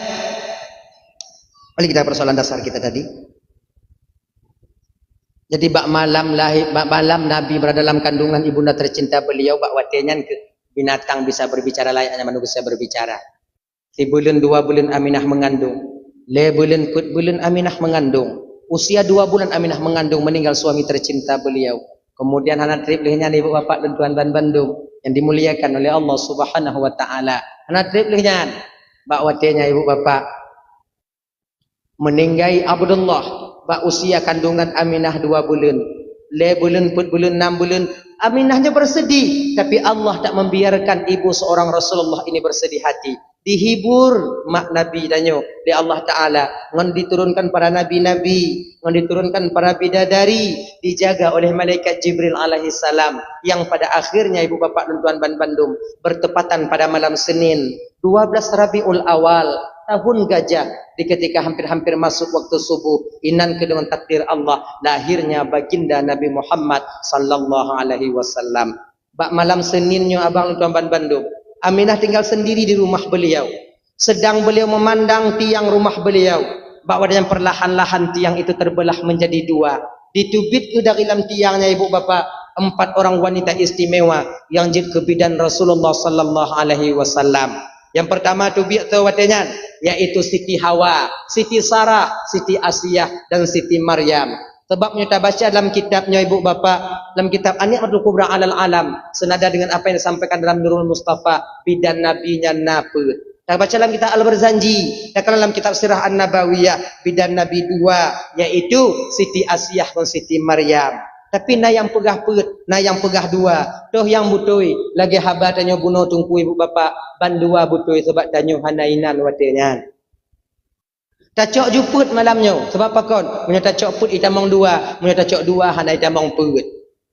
Balik kita persoalan dasar kita tadi. Jadi bak malam Nabi berada dalam kandungan ibunda tercinta beliau bak watenya ke binatang bisa berbicara layaknya manusia berbicara. 3 bulan 2 bulan Aminah mengandung. 5 bulan Aminah mengandung. Usia 2 bulan Aminah mengandung meninggal suami tercinta beliau. Kemudian anak trip lehnya ibu bapak dan tuan Bandung. yang dimuliakan oleh Allah Subhanahu wa taala. Ana trip lehnya bak watenya ibu bapak meninggai Abdullah bak usia kandungan Aminah 2 bulan. 2 bulan, 4 bulan, 6 bulan Aminahnya bersedih, tapi Allah tak membiarkan ibu seorang Rasulullah ini bersedih hati. Dihibur mak Nabi danyo di Allah Taala, ngan diturunkan para nabi-nabi, ngan diturunkan para bidadari, dijaga oleh malaikat Jibril alaihi salam, yang pada akhirnya ibu bapak dan tuan ban Bandung bertepatan pada malam Senin 12 Rabiul Awal tahun gajah, di ketika hampir-hampir masuk waktu subuh, inan ke dengan takdir Allah lahirnya baginda Nabi Muhammad sallallahu alaihi wasallam. Bak malam Seninnya abang tuan ban Bandung, Aminah tinggal sendiri di rumah beliau. Sedang beliau memandang tiang rumah beliau, bahwa dengan perlahan-lahan tiang itu terbelah menjadi 2. Ditubit ke dalam tiangnya ibu bapak 4 orang wanita istimewa yang jadi kebidan Rasulullah sallallahu alaihi wasallam. Yang pertama tubit tu watenya, yaitu Siti Hawa, Siti Sarah, Siti Asiyah dan Siti Maryam. Sebabnya kita baca dalam kitabnya ibu bapak, dalam kitab An-Ni'matul Kubra 'alal Alam, senada dengan apa yang disampaikan dalam Nurul Mustafa, bidan nabinya napa. Kita baca dalam kitab Al-Barzanji, dan dalam kitab Sirah An-Nabawiyah, bidan nabi 2, yaitu Siti Asiyah dan Siti Maryam. Tapi na yang pegah perut, na yang pegah 2. Toh yang butoi, lagi haba tanya bunuh tungku ibu bapak, ban 2 butoi sebab tanya hanainan watenya. Tak cok juput malamnya. Sebab apa kon? Punya tak cok put itamong 2. Punya tak cok 2 hanai itamong perut.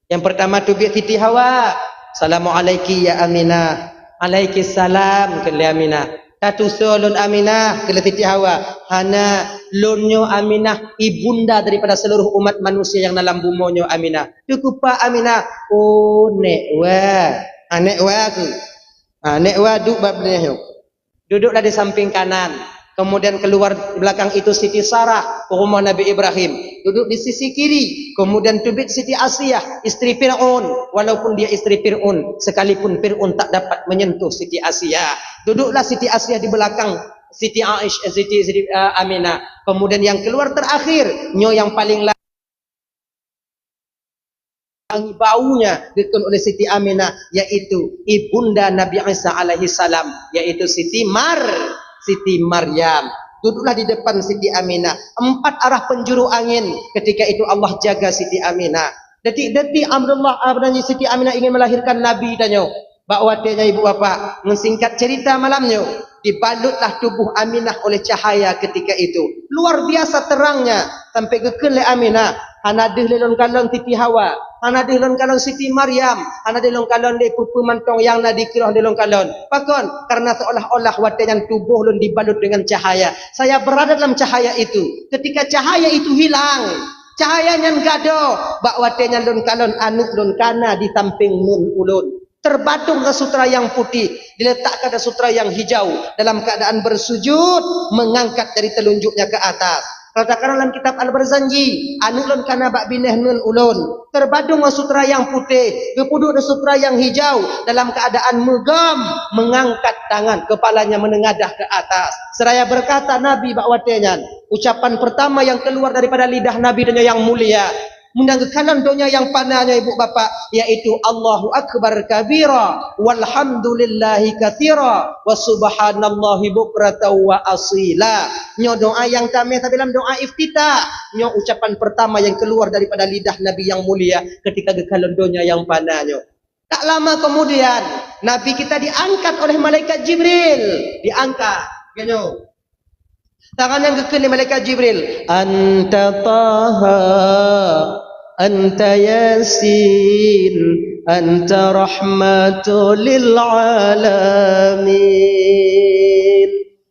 Yang pertama tu biar Siti Hawa. Assalamualaikum ya Aminah. Alaikissalam kele Aminah. Tatu solun Aminah kele Siti Hawa. Hana lonyo Aminah ibunda daripada seluruh umat manusia yang dalam bumonyo Aminah. Cukup Aminah. Oh nek wa. Nek wa aku. Nek wa duk bab ni. Duduklah di samping kanan. Kemudian keluar belakang itu Siti Sarah, rumah Nabi Ibrahim. Duduk di sisi kiri. Kemudian tubit Siti Asiyah, istri Fir'aun. Walaupun dia istri Fir'aun, sekalipun Fir'aun tak dapat menyentuh Siti Asiyah. Duduklah Siti Asiyah di belakang Siti Aisyah, Siti Aminah. Kemudian yang keluar terakhir, nyo yang paling wangi baunya dikon oleh Siti Aminah, yaitu ibunda Nabi Isa alaihi salam, yaitu Siti Maryam. Duduklah di depan Siti Aminah. 4 arah penjuru angin. Ketika itu Allah jaga Siti Aminah. Detik-detik Abdullah dan Siti Aminah ingin melahirkan Nabi tanya. Bakwa tanya ibu bapa, mensingkat cerita malamnya, dibalutlah tubuh Aminah oleh cahaya ketika itu. Luar biasa terangnya sampai ke Aminah. Hanadih lelon kalon Siti Hawa, hanadih lelon kalon Siti Maryam, hanadih lelon kalon de pupu mantong yang nadi kirah lelon kalon. Pakon karena seolah-olah watenan tubuh lun dibalut dengan cahaya. Saya berada dalam cahaya itu. Ketika cahaya itu hilang, cahayanya gado, bak watenan lun kalon anuk lun kana di samping nun ulun. Terbatung ke sutra yang putih, diletakkan ke sutra yang hijau dalam keadaan bersujud, mengangkat dari telunjuknya ke atas. Katakan dalam kitab Al-Barzanji, anulun kana bak bineh nun ulun. Terbadung sutra yang putih, kepuduk sutra yang hijau dalam keadaan megam, mengangkat tangan, kepalanya menengadah ke atas. Seraya berkata Nabi bak watenyan, ucapan pertama yang keluar daripada lidah Nabi dan yang mulia, mendanggakan doanya yang panahnya ibu bapak, yaitu Allahu Akbar kabira walhamdulillahi katsira wa subhanallahi bukratan wa asila. Nyo doa yang kami tapi dalam doa iftitah, nyo ucapan pertama yang keluar daripada lidah Nabi yang mulia ketika gekalan doanya yang panahnya. Tak lama kemudian Nabi kita diangkat oleh malaikat Jibril, diangkat nyo. Tangan yang kekal malaikat Jibril. Anta Taha, Anta Yasin, Anta Rahmatul lil Alamin.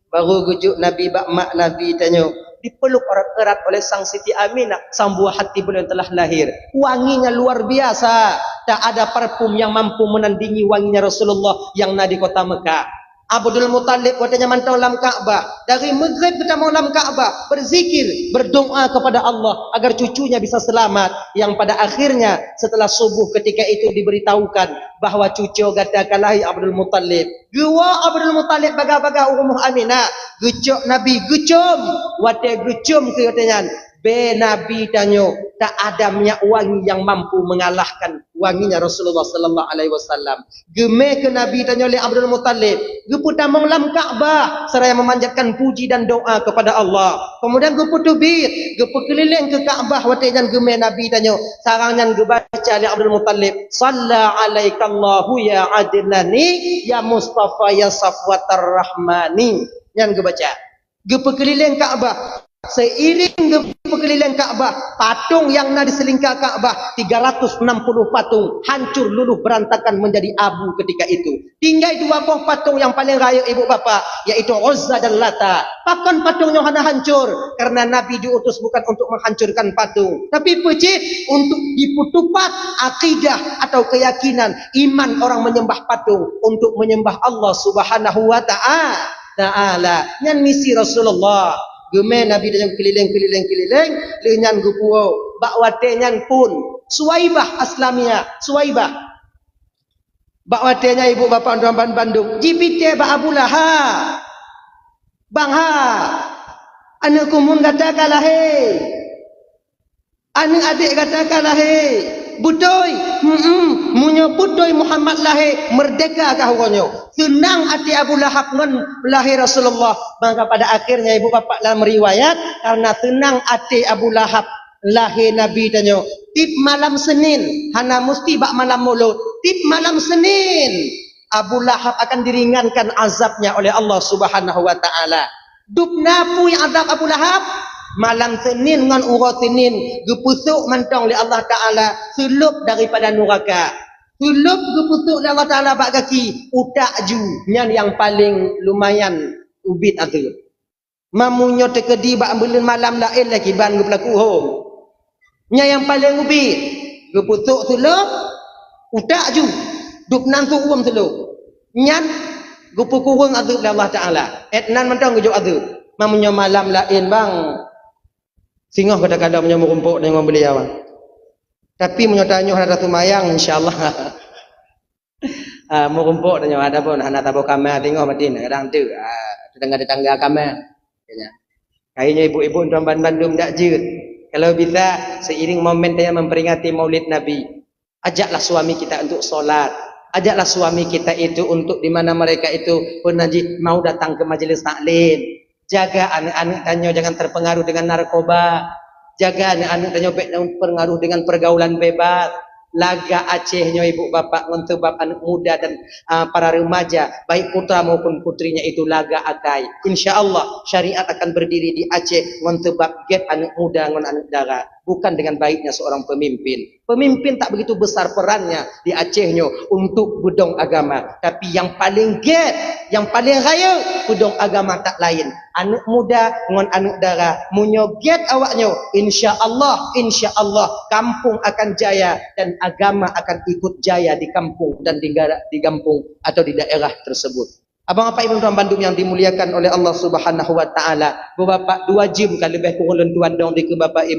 Baru gujuk Nabi bak mak Nabi tanya, dipeluk erat-erat oleh sang Siti Aminah, sang buah hati beliau telah lahir. Wanginya luar biasa. Tak ada parfum yang mampu menandingi wanginya Rasulullah yang ada di kota Mekah. Abdul Muttalib katanya mantau dalam Ka'bah. Dari Maghrib kita mau dalam Ka'bah, berzikir, berdoa kepada Allah agar cucunya bisa selamat. Yang pada akhirnya setelah subuh ketika itu diberitahukan bahawa cucu gata kalahi Abdul Muttalib. Gua Abdul Muttalib baga-baga Ummuh Aminah. Gucuk Nabi gucum, wate gucum ke katanya. Be Nabi tanya, tak ada minyak wangi yang mampu mengalahkan wanginya Rasulullah sallallahu alaihi wasallam. Gemeh ke Nabi tanya oleh Abdul Muttalib, gepu tamang lam Kaabah seraya memanjatkan puji dan doa kepada Allah. Kemudian gepu tubit, gepu keliling ke Kaabah watejan gemeh Nabi tanya, sarangan gebaca oleh Abdul Muttalib, salla alaikallahu ya adilani ya Mustafa ya Safwatar Rahmani. Yang gebaca. Gepu keliling Kaabah. Seiring keliling Kaabah, patung yang ada di selingkar Kaabah 360 patung hancur luluh berantakan menjadi abu ketika itu. Tinggal dua buah patung yang paling raya ibu bapa, yaitu Uzza dan Lata. Pakan patungnya hana hancur karena Nabi diutus bukan untuk menghancurkan patung, tapi pecit untuk diputupat akidah atau keyakinan iman orang menyembah patung untuk menyembah Allah Subhanahu wa taala. Yang misi Rasulullah. Gemeh Nabi dan keliling lenyan gupuo bakwatenyan pun Suwaibah Aslamia Suwaibah bakwatenya ibu bapa orang Bandung jipite ba Abu Lahab bang ha anu kumun katakanlah he anu adik katakanlah he butoy munyo butoy Muhammad lahe merdeka kahonyo senang hati Abu Lahab ngan lahir Rasulullah. Maka pada akhirnya ibu bapa dalam riwayat karena tenang hati Abu Lahab lahir Nabi tanyo tip malam Senin hana musti bak malam Maulud tip malam Senin Abu Lahab akan diringankan azabnya oleh Allah Subhanahu wa taala. Dupna pu yang azab Abu Lahab malam Senin ngan urut Senin gepusuk mantong oleh Allah taala sulup daripada neraka. Sulup gepusuk oleh Allah taala bak kaki utak ju yang paling lumayan ubit atu. Mamunyo tekedi bak ambilin malam lain lagi ban gu pelaku hom. Nya yang paling ubit gepusuk sulup utak ju dup nantu uam sulup. Nyan gepukurung atu oleh Allah taala. Etnan mantong gejo atu. Mamunyo malam lain bang singoh kadang-kadang punya merumpuk dengan beliau. Tapi menyotanya ada tumayang insyaallah. Merumpuk tanya ada pun anak tabu kamar tengok matin kadang tu tetangga-tetangga kamar. Kayaknya ibu-ibu tuan Bandung tak jut. Kalau bisa seiring momen yang memperingati Maulid Nabi, ajaklah suami kita untuk solat. Ajaklah suami kita itu untuk di mana mereka itu pun nanti mau datang ke majelis taklim. Jaga anak-anak tanya jangan terpengaruh dengan narkoba. Jaga anak-anak tanya terpengaruh dengan pergaulan bebas. Laga Acehnya ibu bapak untuk bapak anak muda dan para remaja, baik putra maupun putrinya itu laga akai. InsyaAllah syariat akan berdiri di Aceh untuk bab get anak muda dengan anak dara. Bukan dengan baiknya seorang pemimpin. Pemimpin tak begitu besar perannya di Acehnya untuk budong agama. Tapi yang paling get, yang paling raya, budong agama tak lain. Anak muda dengan anak dara. Munyo get awaknya. InsyaAllah kampung akan jaya dan agama akan ikut jaya di kampung dan di kampung atau di daerah tersebut. Abang-abang ibu tuan Bandung yang dimuliakan oleh Allah Subhanahu wa taala. Bapak 2 jam kan lebih kurang tuan dong di ke bapak ibu